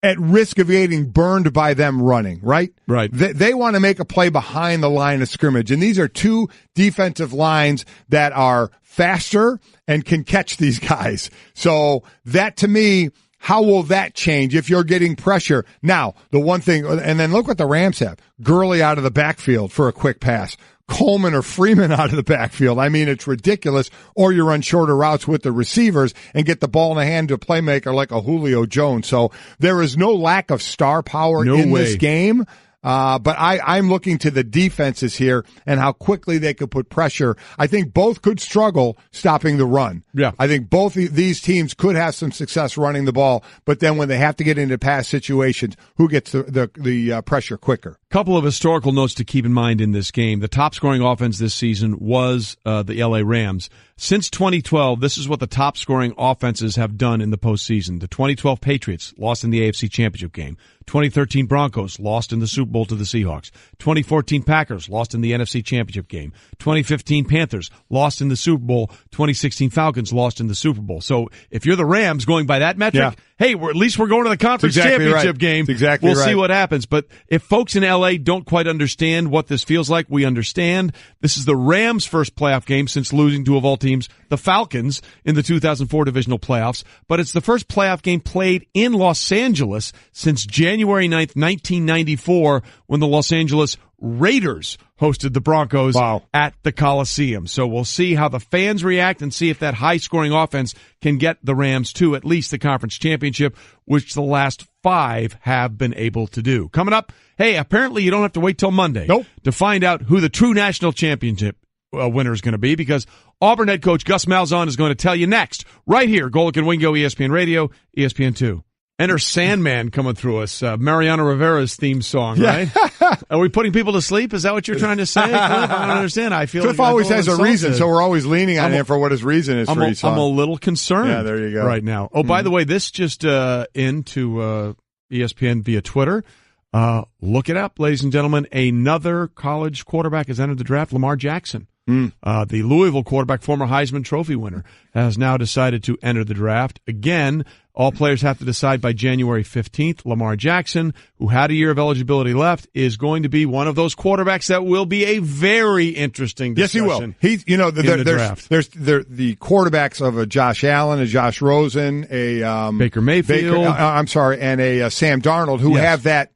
Speaker 4: at risk of getting burned by them running, right?
Speaker 3: Right.
Speaker 4: They want to make a play behind the line of scrimmage, and these are two defensive lines that are faster and can catch these guys. So that, to me, how will that change if you're getting pressure? Now, the one thing, and then look what the Rams have. Gurley out of the backfield for a quick pass. Coleman or Freeman out of the backfield. I mean, it's ridiculous. Or you run shorter routes with the receivers and get the ball in the hand to a playmaker like a Julio Jones. So there is no lack of star power this game. But I'm looking to the defenses here and how quickly they could put pressure. I think both could struggle stopping the run.
Speaker 3: Yeah.
Speaker 4: I think both these teams could have some success running the ball, but then when they have to get into pass situations, who gets the pressure quicker?
Speaker 3: Couple of historical notes to keep in mind in this game. The top scoring offense this season was the LA Rams. Since 2012, this is what the top scoring offenses have done in the postseason. The 2012 Patriots lost in the AFC Championship game. 2013 Broncos lost in the Super Bowl to the Seahawks. 2014 Packers lost in the NFC Championship game. 2015 Panthers lost in the Super Bowl. 2016 Falcons lost in the Super Bowl. So if you're the Rams going by that metric, hey, at least we're going to the conference championship game. We'll see what happens. But if folks in LA don't quite understand what this feels like, we understand. This is the Rams' first playoff game since losing to, of all teams, the Falcons in the 2004 divisional playoffs. But it's the first playoff game played in Los Angeles since January 9th, 1994, when the Los Angeles Raiders hosted the Broncos at the Coliseum. So we'll see how the fans react and see if that high-scoring offense can get the Rams to at least the conference championship, which the last 5 have been able to do. Coming up, hey, apparently you don't have to wait till Monday to find out who the true national championship winner is going to be, because Auburn head coach Gus Malzahn is going to tell you next, right here, Golic and Wingo, ESPN Radio, ESPN2. Enter Sandman coming through us, Mariano Rivera's theme song, right? Are we putting people to sleep? Is that what you're trying to say, Cliff? I don't understand. I feel
Speaker 4: Cliff
Speaker 3: like
Speaker 4: always has a reason, so we're always leaning on him for what his reason is for each song.
Speaker 3: I'm a little concerned.
Speaker 4: Yeah, there you go.
Speaker 3: Right now. Oh, by the way, this just into ESPN via Twitter. Look it up, ladies and gentlemen. Another college quarterback has entered the draft, Lamar Jackson. The Louisville quarterback, former Heisman Trophy winner, has now decided to enter the draft. Again, all players have to decide by January 15th. Lamar Jackson, who had a year of eligibility left, is going to be one of those quarterbacks that will be a very interesting discussion.
Speaker 4: Yes, he will. He's, there's the quarterbacks of a Josh Allen, a Josh Rosen, a
Speaker 3: Baker Mayfield.
Speaker 4: And a Sam Darnold, who have that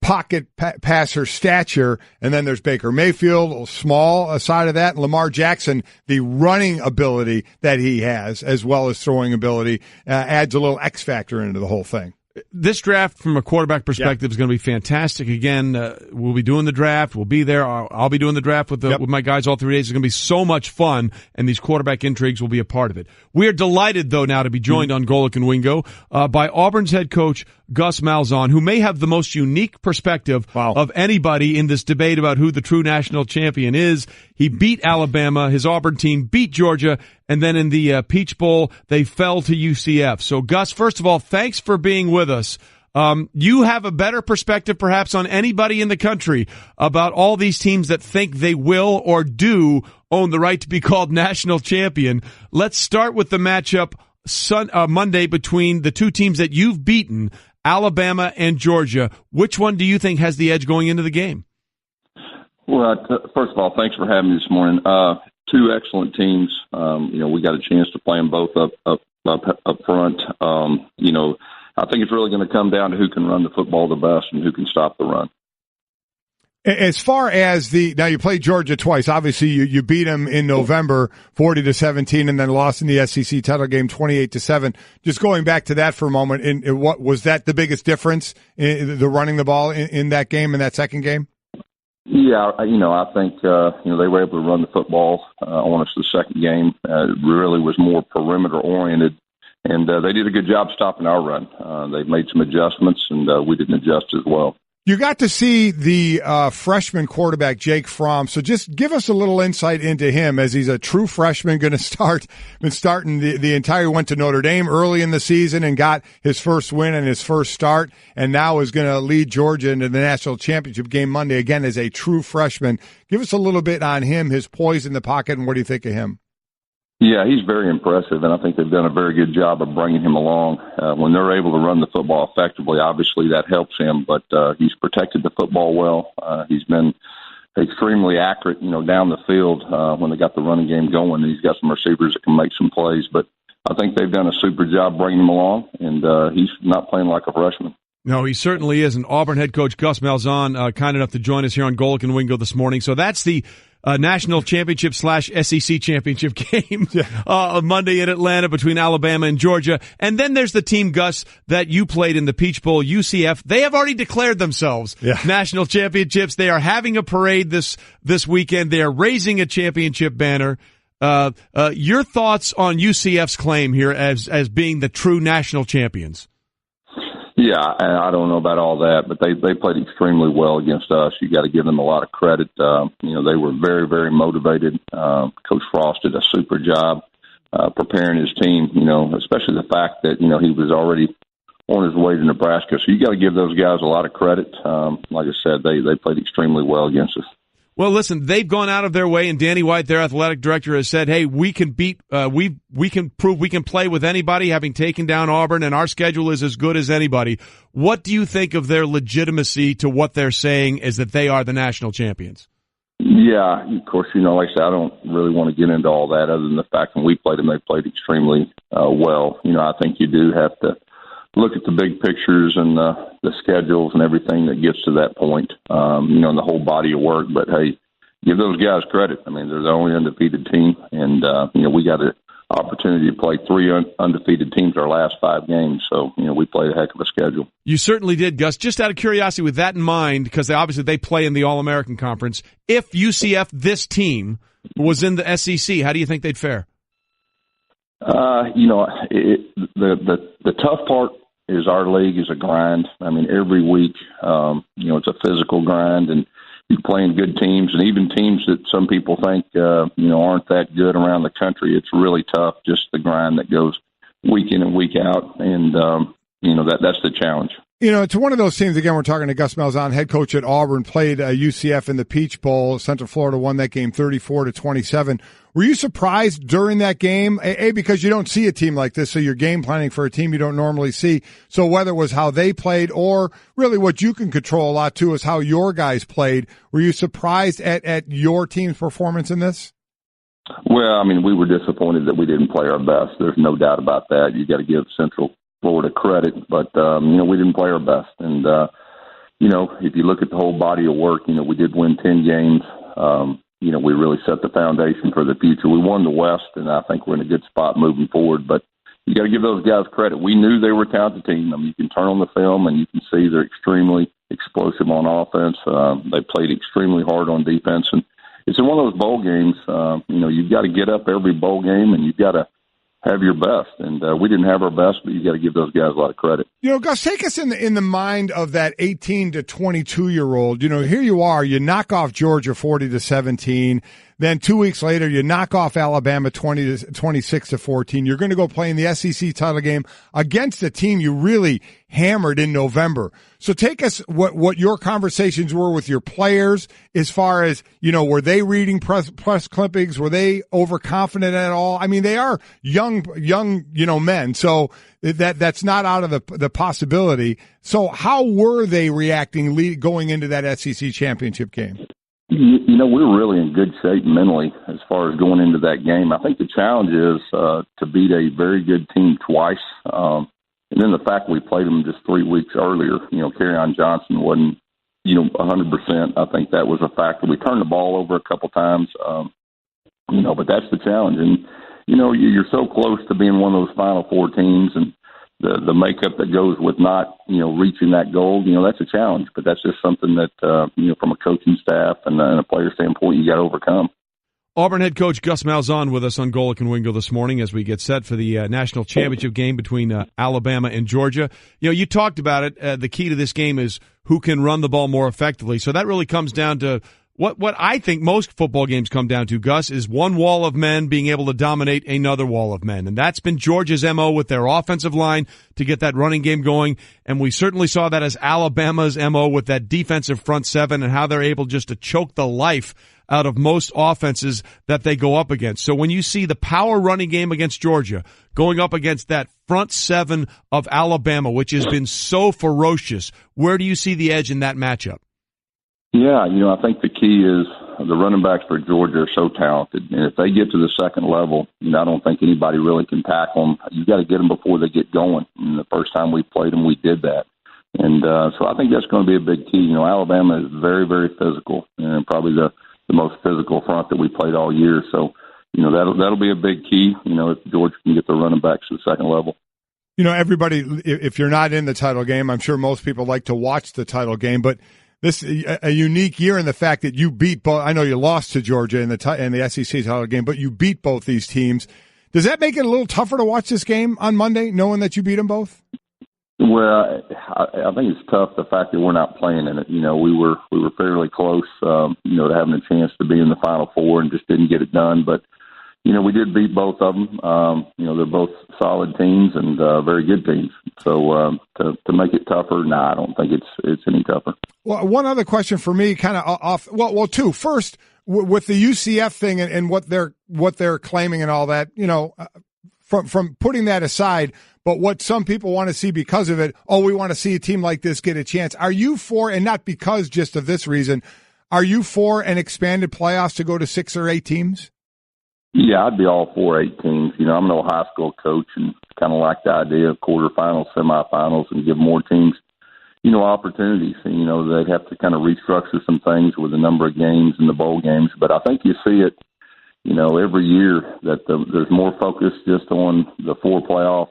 Speaker 4: pocket passer stature, and then there's Baker Mayfield, small aside of that, and Lamar Jackson, the running ability that he has, as well as throwing ability, adds a little X factor into the whole thing.
Speaker 3: This draft, from a quarterback perspective, is going to be fantastic. Again, we'll be doing the draft. We'll be there. I'll be doing the draft with my guys all 3 days. It's going to be so much fun, and these quarterback intrigues will be a part of it. We are delighted, though, now to be joined on Golic and Wingo by Auburn's head coach, Gus Malzahn, who may have the most unique perspective of anybody in this debate about who the true national champion is. He beat Alabama. His Auburn team beat Georgia. And then in the Peach Bowl, they fell to UCF. So, Gus, first of all, thanks for being with us. You have a better perspective, perhaps, on anybody in the country about all these teams that think they will or do own the right to be called national champion. Let's start with the matchup Monday between the two teams that you've beaten, Alabama and Georgia. Which one do you think has the edge going into the game?
Speaker 14: Well, first of all, thanks for having me this morning. Two excellent teams. We got a chance to play them both up front. I think it's really going to come down to who can run the football the best and who can stop the run.
Speaker 4: As far as now you played Georgia twice. Obviously, you beat them in November, 40-17, and then lost in the SEC title game, 28-7. Just going back to that for a moment, what was that the biggest difference in the running the ball in that game, in that second game?
Speaker 14: Yeah, I think they were able to run the football on us the second game. It really was more perimeter oriented, and they did a good job stopping our run. They made some adjustments, and we didn't adjust as well.
Speaker 4: You got to see the freshman quarterback, Jake Fromm. So just give us a little insight into him, as he's a true freshman, going to been starting the entire, went to Notre Dame early in the season and got his first win and his first start, and now is going to lead Georgia into the national championship game Monday, again, as a true freshman. Give us a little bit on him, his poise in the pocket, and what do you think of him?
Speaker 14: Yeah, he's very impressive, and I think they've done a very good job of bringing him along. When they're able to run the football effectively, obviously that helps him, but he's protected the football well. He's been extremely accurate, down the field when they got the running game going. He's got some receivers that can make some plays, but I think they've done a super job bringing him along, and he's not playing like a freshman.
Speaker 3: No, he certainly is. And Auburn head coach Gus Malzahn, kind enough to join us here on Golic and Wingo this morning. So that's the national championship / SEC championship game Monday in Atlanta between Alabama and Georgia. And then there's the team, Gus, that you played in the Peach Bowl, UCF. They have already declared themselves national championships. They are having a parade this weekend. They are raising a championship banner. Your thoughts on UCF's claim here as being the true national champions?
Speaker 14: Yeah, I don't know about all that, but they played extremely well against us. You got to give them a lot of credit. They were very, very motivated. Coach Frost did a super job preparing his team, especially the fact that, he was already on his way to Nebraska. So you got to give those guys a lot of credit. Like I said, they played extremely well against us.
Speaker 3: Well, listen, they've gone out of their way, and Danny White, their athletic director, has said, hey, we can we can prove we can play with anybody, having taken down Auburn, and our schedule is as good as anybody. What do you think of their legitimacy to what they're saying is that they are the national champions?
Speaker 14: Yeah, of course, like I said, I don't really want to get into all that other than the fact when we played them, they played extremely well. I think you do have to look at the big pictures and the schedules and everything that gets to that point, and the whole body of work. But, hey, give those guys credit. I mean, they're the only undefeated team, and, we got an opportunity to play 3 undefeated teams our last 5 games. So, we played a heck of a schedule. You
Speaker 3: certainly did, Gus. Just out of curiosity, with that in mind, because they play in the All-American Conference, if UCF, this team, was in the SEC, how do you think they'd fare?
Speaker 14: The tough part is our league is a grind. I mean, every week, it's a physical grind, and you're playing good teams, and even teams that some people think, aren't that good around the country. It's really tough, just the grind that goes week in and week out, and, that's the challenge.
Speaker 4: It's one of those teams, again, we're talking to Gus Malzahn, head coach at Auburn, played UCF in the Peach Bowl. Central Florida won that game 34-27. Were you surprised during that game? Because you don't see a team like this, so you're game planning for a team you don't normally see. So whether it was how they played or really what you can control a lot, too, is how your guys played. Were you surprised at your team's performance in this?
Speaker 14: Well, we were disappointed that we didn't play our best. There's no doubt about that. You got to give Central Florida credit, but, we didn't play our best. And, if you look at the whole body of work, we did win 10 games. We really set the foundation for the future. We won the West, and I think we're in a good spot moving forward. But you got to give those guys credit. We knew they were a talented team. You can turn on the film, and you can see they're extremely explosive on offense. They played extremely hard on defense. And it's in one of those bowl games, you've got to get up every bowl game, and you've got to have your best. And we didn't have our best, but you got to give those guys a lot of credit.
Speaker 4: Gus, take us in the mind of that 18 to 22-year-old. Here you are, you knock off Georgia 40-17. Then 2 weeks later, you knock off Alabama 26-14. You're going to go play in the SEC title game against a team you really hammered in November. So take us what your conversations were with your players as far as, were they reading press clippings? Were they overconfident at all? They are young, men. So that's not out of the possibility. So how were they reacting going into that SEC championship game?
Speaker 14: We're really in good shape mentally as far as going into that game. I think the challenge is to beat a very good team twice. And then the fact we played them just 3 weeks earlier, Kerryon Johnson wasn't, 100%. I think that was a factor. We turned the ball over a couple times, but that's the challenge. And, you're so close to being one of those Final Four teams, and the makeup that goes with not, reaching that goal, that's a challenge. But that's just something that, from a coaching staff and a player standpoint, you got to overcome.
Speaker 3: Auburn head coach Gus Malzahn with us on Golic and Wingo this morning as we get set for the national championship game between Alabama and Georgia. You talked about it. The key to this game is who can run the ball more effectively. So that really comes down to what I think most football games come down to, Gus, is one wall of men being able to dominate another wall of men. And that's been Georgia's MO with their offensive line to get that running game going. And we certainly saw that as Alabama's MO with that defensive front seven and how they're able just to choke the life out of most offenses that they go up against. So when you see the power running game against Georgia going up against that front seven of Alabama, which has been so ferocious, where do you see the edge in that matchup?
Speaker 14: Yeah, I think the key is the running backs for Georgia are so talented. And if they get to the second level, I don't think anybody really can tackle them. You got to get them before they get going. And the first time we played them, we did that. And so I think that's going to be a big key. Alabama is very, very physical, and probably the most physical front that we played all year. So, that'll be a big key, if Georgia can get the running backs to the second level.
Speaker 4: Everybody, if you're not in the title game, I'm sure most people like to watch the title game, but this a unique year in the fact that you beat both. I know you lost to Georgia in the SEC title game, but you beat both these teams. Does that make it a little tougher to watch this game on Monday, knowing that you beat them both?
Speaker 14: Well, I think it's tough, the fact that we're not playing in it. You know, we were fairly close, to having a chance to be in the Final Four and just didn't get it done. But, you know, we did beat both of them. They're both solid teams and very good teams. So to make it tougher, I don't think it's any tougher.
Speaker 4: Well, one other question for me, kind of off. Well, two. First, with the UCF thing and what they're claiming and all that, you know, from putting that aside, but what some people want to see because of it, we want to see a team like this get a chance. Are you for, and not because just of this reason, are you for an expanded playoffs to go to 6 or 8 teams?
Speaker 14: Yeah, I'd be all for 8 teams. You know, I'm an old high school coach and kind of like the idea of quarterfinals, semifinals, and give more teams, you know, opportunities. And, you know, they'd have to kind of restructure some things with the number of games and the bowl games. But I think you see it, you know, every year that there's more focus just on the 4 playoff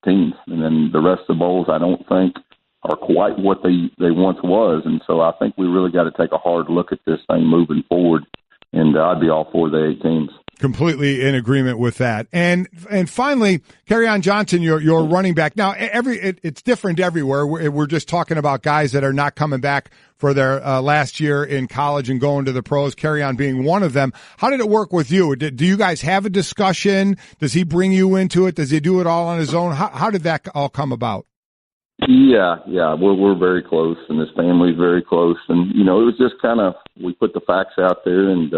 Speaker 14: teams. And then the rest of the bowls, I don't think, are quite what they once was. And so I think we really got to take a hard look at this thing moving forward. And I'd be all for the 8 teams.
Speaker 4: Completely in agreement with that. And finally, Kerryon Johnson, your running back. Now, it's different everywhere. We're just talking about guys that are not coming back for their last year in college and going to the pros, Kerryon being one of them. How did it work with you? Do you guys have a discussion? Does he bring you into it? Does he do it all on his own? How did that all come about?
Speaker 14: Yeah, we're very close, and his family's very close. And, you know, it was just kind of, we put the facts out there, and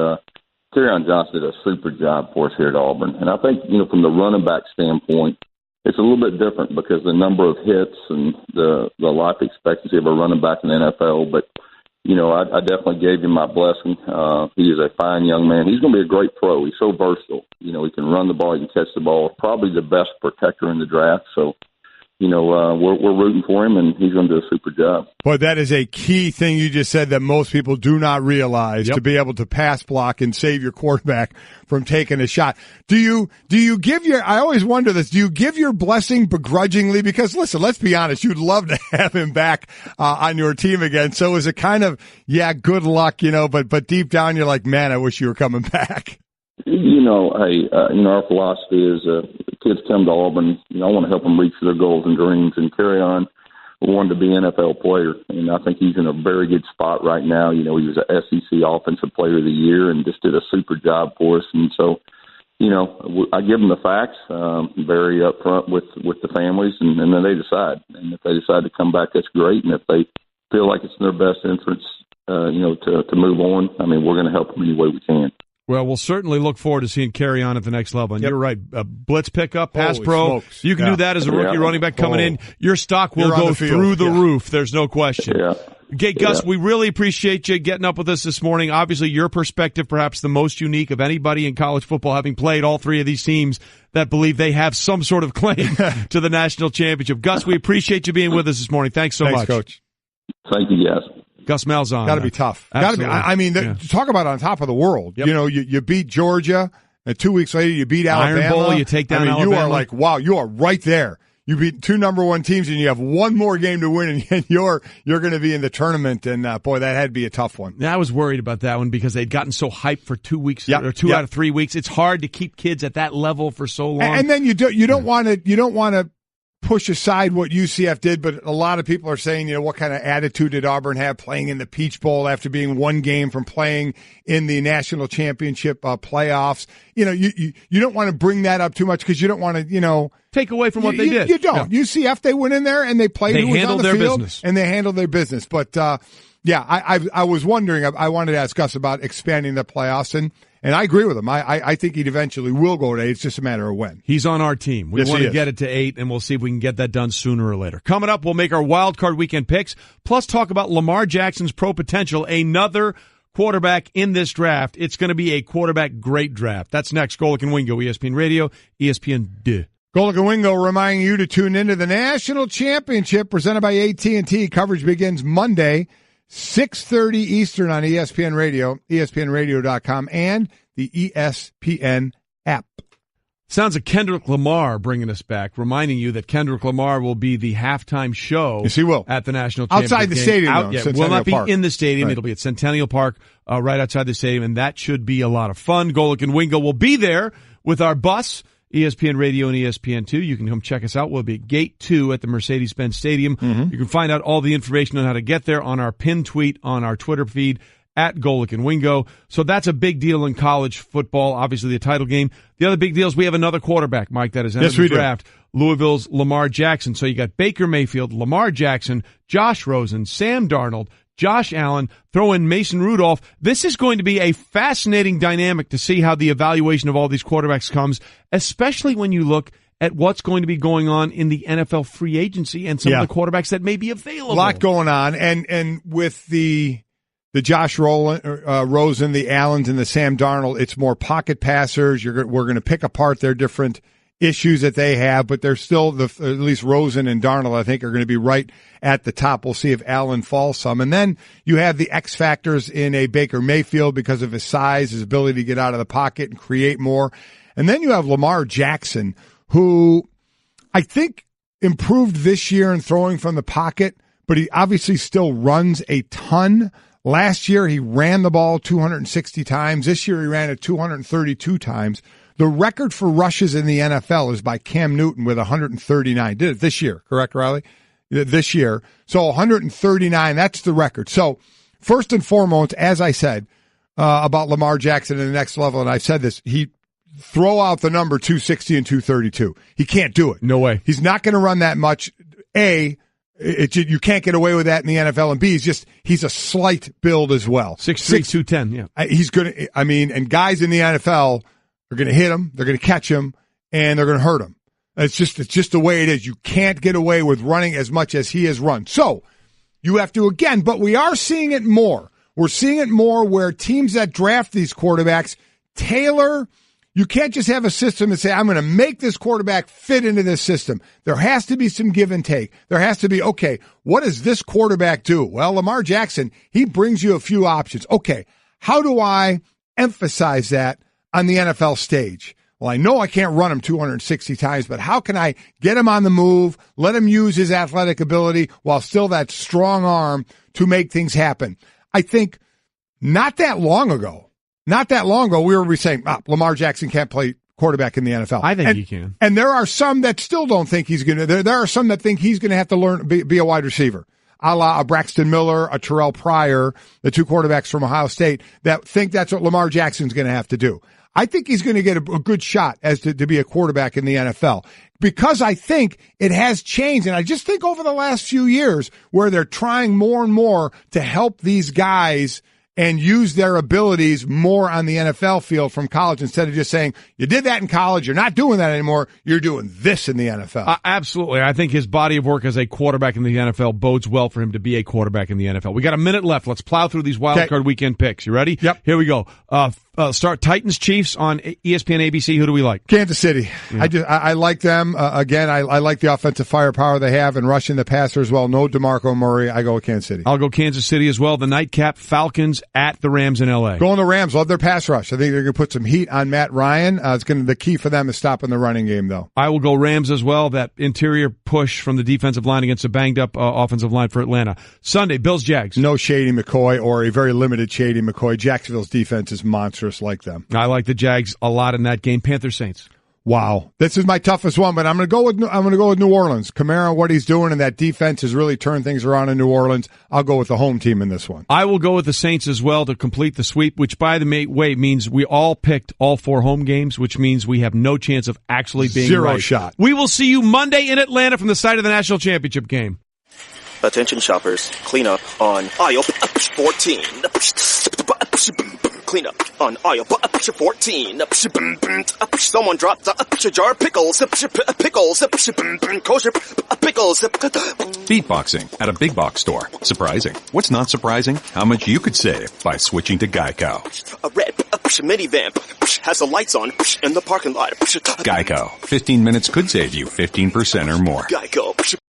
Speaker 14: Kerryon Johnson did a super job for us here at Auburn. And I think, you know, from the running back standpoint, it's a little bit different because the number of hits and the life expectancy of a running back in the NFL. But, you know, I definitely gave him my blessing. He is a fine young man. He's going to be a great pro. He's so versatile. You know, he can run the ball, he can catch the ball. Probably the best protector in the draft. So, you know, we're rooting for him, and he's going to do a super job.
Speaker 4: Boy, that is a key thing you just said that most people do not realize, to be able to pass block and save your quarterback from taking a shot. Do you give I always wonder this, do you give your blessing begrudgingly? Because, listen, let's be honest, you'd love to have him back on your team again. So is it kind of, good luck, you know, but deep down you're like, man, I wish you were coming back.
Speaker 14: You know, hey, our philosophy is kids come to Auburn, you know, I want to help them reach their goals and dreams, and Kerryon wanted to be an NFL player, and I think he's in a very good spot right now. You know, he was an SEC Offensive Player of the Year and just did a super job for us. And so, you know, I give them the facts, very upfront with the families, and then they decide. And if they decide to come back, that's great. And if they feel like it's in their best interest, to move on, I mean, we're going to help them any way we can.
Speaker 3: Well, we'll certainly look forward to seeing Kerryon at the next level. And you're right, blitz pickup, pass pro.
Speaker 4: Smokes.
Speaker 3: You can do that as a rookie running back coming in. Your stock will go through the roof. There's no question.
Speaker 14: Yeah.
Speaker 3: Okay, Gus, we really appreciate you getting up with us this morning. Obviously, your perspective, perhaps the most unique of anybody in college football, having played all 3 of these teams that believe they have some sort of claim to the national championship. Gus, we appreciate you being with us this morning. Thanks so much.
Speaker 4: Coach.
Speaker 14: Thank you, guys.
Speaker 3: Gus Malzahn.
Speaker 4: Got to be tough. Got to be. I mean, talk about on top of the world.
Speaker 3: Yep.
Speaker 4: You know, you beat Georgia, and 2 weeks later you beat Alabama.
Speaker 3: Iron Bowl, you take down Alabama.
Speaker 4: You are like, wow, you are right there. You beat 2 number 1 teams, and you have 1 more game to win, and you're going to be in the tournament. And boy, that had to be a tough one.
Speaker 3: Yeah, I was worried about that one because they'd gotten so hyped for 2 weeks or 2 out of 3 weeks. It's hard to keep kids at that level for so long.
Speaker 4: And then you don't want to push aside what UCF did, but a lot of people are saying, you know, what kind of attitude did Auburn have playing in the Peach Bowl after being 1 game from playing in the national championship playoffs? You know, you don't want to bring that up too much because you don't want to, you know,
Speaker 3: take away from what they did.
Speaker 4: You don't. Yeah. UCF, they went in there and they played.
Speaker 3: They handled their business,
Speaker 4: and they handled their business. But I was wondering. I wanted to ask Gus about expanding the playoffs, and I agree with him. I think he'd eventually will go to 8. It's just a matter of when.
Speaker 3: He's on our team. We want to get it to 8, and we'll see if we can get that done sooner or later. Coming up, we'll make our wild card weekend picks, plus talk about Lamar Jackson's pro potential, another quarterback in this draft. It's going to be a quarterback great draft. That's next. Golic and Wingo, ESPN Radio, ESPN Duh.
Speaker 4: Golic and Wingo reminding you to tune into the national championship presented by AT&T. Coverage begins Monday, 6:30 Eastern on ESPN Radio, ESPNradio.com, and the ESPN app.
Speaker 3: Sounds like Kendrick Lamar bringing us back, reminding you that Kendrick Lamar will be the halftime show.
Speaker 4: Yes, he will.
Speaker 3: At the national championship
Speaker 4: outside the stadium,
Speaker 3: though. Will not be
Speaker 4: Park.
Speaker 3: In the stadium.
Speaker 4: Right.
Speaker 3: It'll be at Centennial Park, right outside the stadium, and that should be a lot of fun. Golic and Wingo will be there with our bus ESPN Radio and ESPN2. You can come check us out. We'll be at Gate 2 at the Mercedes-Benz Stadium. You can find out all the information on how to get there on our pinned tweet on our Twitter feed at Golic and Wingo. So that's a big deal in college football, obviously the title game. The other big deal is we have another quarterback, Mike, that is entered the draft. Louisville's Lamar Jackson. So you got Baker Mayfield, Lamar Jackson, Josh Rosen, Sam Darnold, Josh Allen, throw in Mason Rudolph. This is going to be a fascinating dynamic to see how the evaluation of all these quarterbacks comes, especially when you look at what's going to be going on in the NFL free agency and some of the quarterbacks that may be available. A
Speaker 4: lot going on. And with the Josh Rosen, the Allens, and the Sam Darnold, it's more pocket passers. We're going to pick apart their different issues that they have, but they're still, at least Rosen and Darnold, I think, are going to be right at the top. We'll see if Allen falls some. And then you have the X factors in a Baker Mayfield because of his size, his ability to get out of the pocket and create more. And then you have Lamar Jackson, who I think improved this year in throwing from the pocket, but he obviously still runs a ton. Last year, he ran the ball 260 times. This year, he ran it 232 times. The record for rushes in the NFL is by Cam Newton with 139. Did it this year, correct, Riley? This year. So 139, that's the record. So first and foremost, as I said about Lamar Jackson in the next level, and I said this, he throw out the number 260 and 232. He can't do it.
Speaker 3: No way.
Speaker 4: He's not going to run that much. You can't get away with that in the NFL. And B, he's a slight build as well.
Speaker 3: 6'3", 210, yeah.
Speaker 4: He's going to, and guys in the NFL are going to hit him, they're going to catch him, and they're going to hurt him. It's just the way it is. You can't get away with running as much as he has run. So you have to again, but we are seeing it more. We're seeing it more where teams that draft these quarterbacks tailor. You can't just have a system and say, I'm going to make this quarterback fit into this system. There has to be some give and take. There has to be, okay, what does this quarterback do? Well, Lamar Jackson, he brings you a few options. Okay, how do I emphasize that on the NFL stage? Well, I know I can't run him 260 times, but how can I get him on the move, let him use his athletic ability while still that strong arm to make things happen? I think not that long ago, we were saying, Lamar Jackson can't play quarterback in the NFL.
Speaker 3: I think he can.
Speaker 4: And there are some that still don't think he's going to. There are some that think he's going to have to learn be a wide receiver, a la a Braxton Miller, a Terrell Pryor, the two quarterbacks from Ohio State that think that's what Lamar Jackson's going to have to do. I think he's going to get a good shot as to be a quarterback in the NFL because I think it has changed. And I just think over the last few years where they're trying more and more to help these guys and use their abilities more on the NFL field from college instead of just saying, you did that in college, you're not doing that anymore, you're doing this in the NFL.
Speaker 3: Absolutely. I think his body of work as a quarterback in the NFL bodes well for him to be a quarterback in the NFL. We got a minute left. Let's plow through these wild card weekend picks. You ready?
Speaker 4: Yep.
Speaker 3: Here we go. Start Titans Chiefs on ESPN ABC. Who do we like?
Speaker 4: Kansas City. Yeah. I like them. Again, I like the offensive firepower they have and rushing the passer as well. No DeMarco Murray. I go with Kansas City.
Speaker 3: I'll go Kansas City as well. The nightcap, Falcons at the Rams in L.A.
Speaker 4: Going the Rams. Love their pass rush. I think they're going to put some heat on Matt Ryan. The key for them is stopping the running game, though.
Speaker 3: I will go Rams as well. That interior push from the defensive line against a banged-up offensive line for Atlanta. Sunday, Bills-Jags.
Speaker 4: No Shady McCoy or a very limited Shady McCoy. Jacksonville's defense is monstrous like them.
Speaker 3: I like the Jags a lot in that game. Panthers-Saints.
Speaker 4: Wow, this is my toughest one, but I'm going to go with New Orleans. Kamara, what he's doing, and that defense has really turned things around in New Orleans. I'll go with the home team in this one.
Speaker 3: I will go with the Saints as well to complete the sweep, which, by the way, means we all picked all 4 home games, which means we have no chance of actually being
Speaker 4: Zero
Speaker 3: right.
Speaker 4: shot.
Speaker 3: We will see you Monday in Atlanta from the site of the national championship game.
Speaker 15: Attention shoppers, clean up on aisle 14. Clean up on aisle 14. Someone dropped a jar of pickles. Kosher pickles.
Speaker 2: Beatboxing at a big box store. Surprising. What's not surprising? How much you could save by switching to Geico.
Speaker 15: A red minivan has the lights on in the parking lot.
Speaker 2: Geico. 15 minutes could save you 15% or more.
Speaker 15: Geico.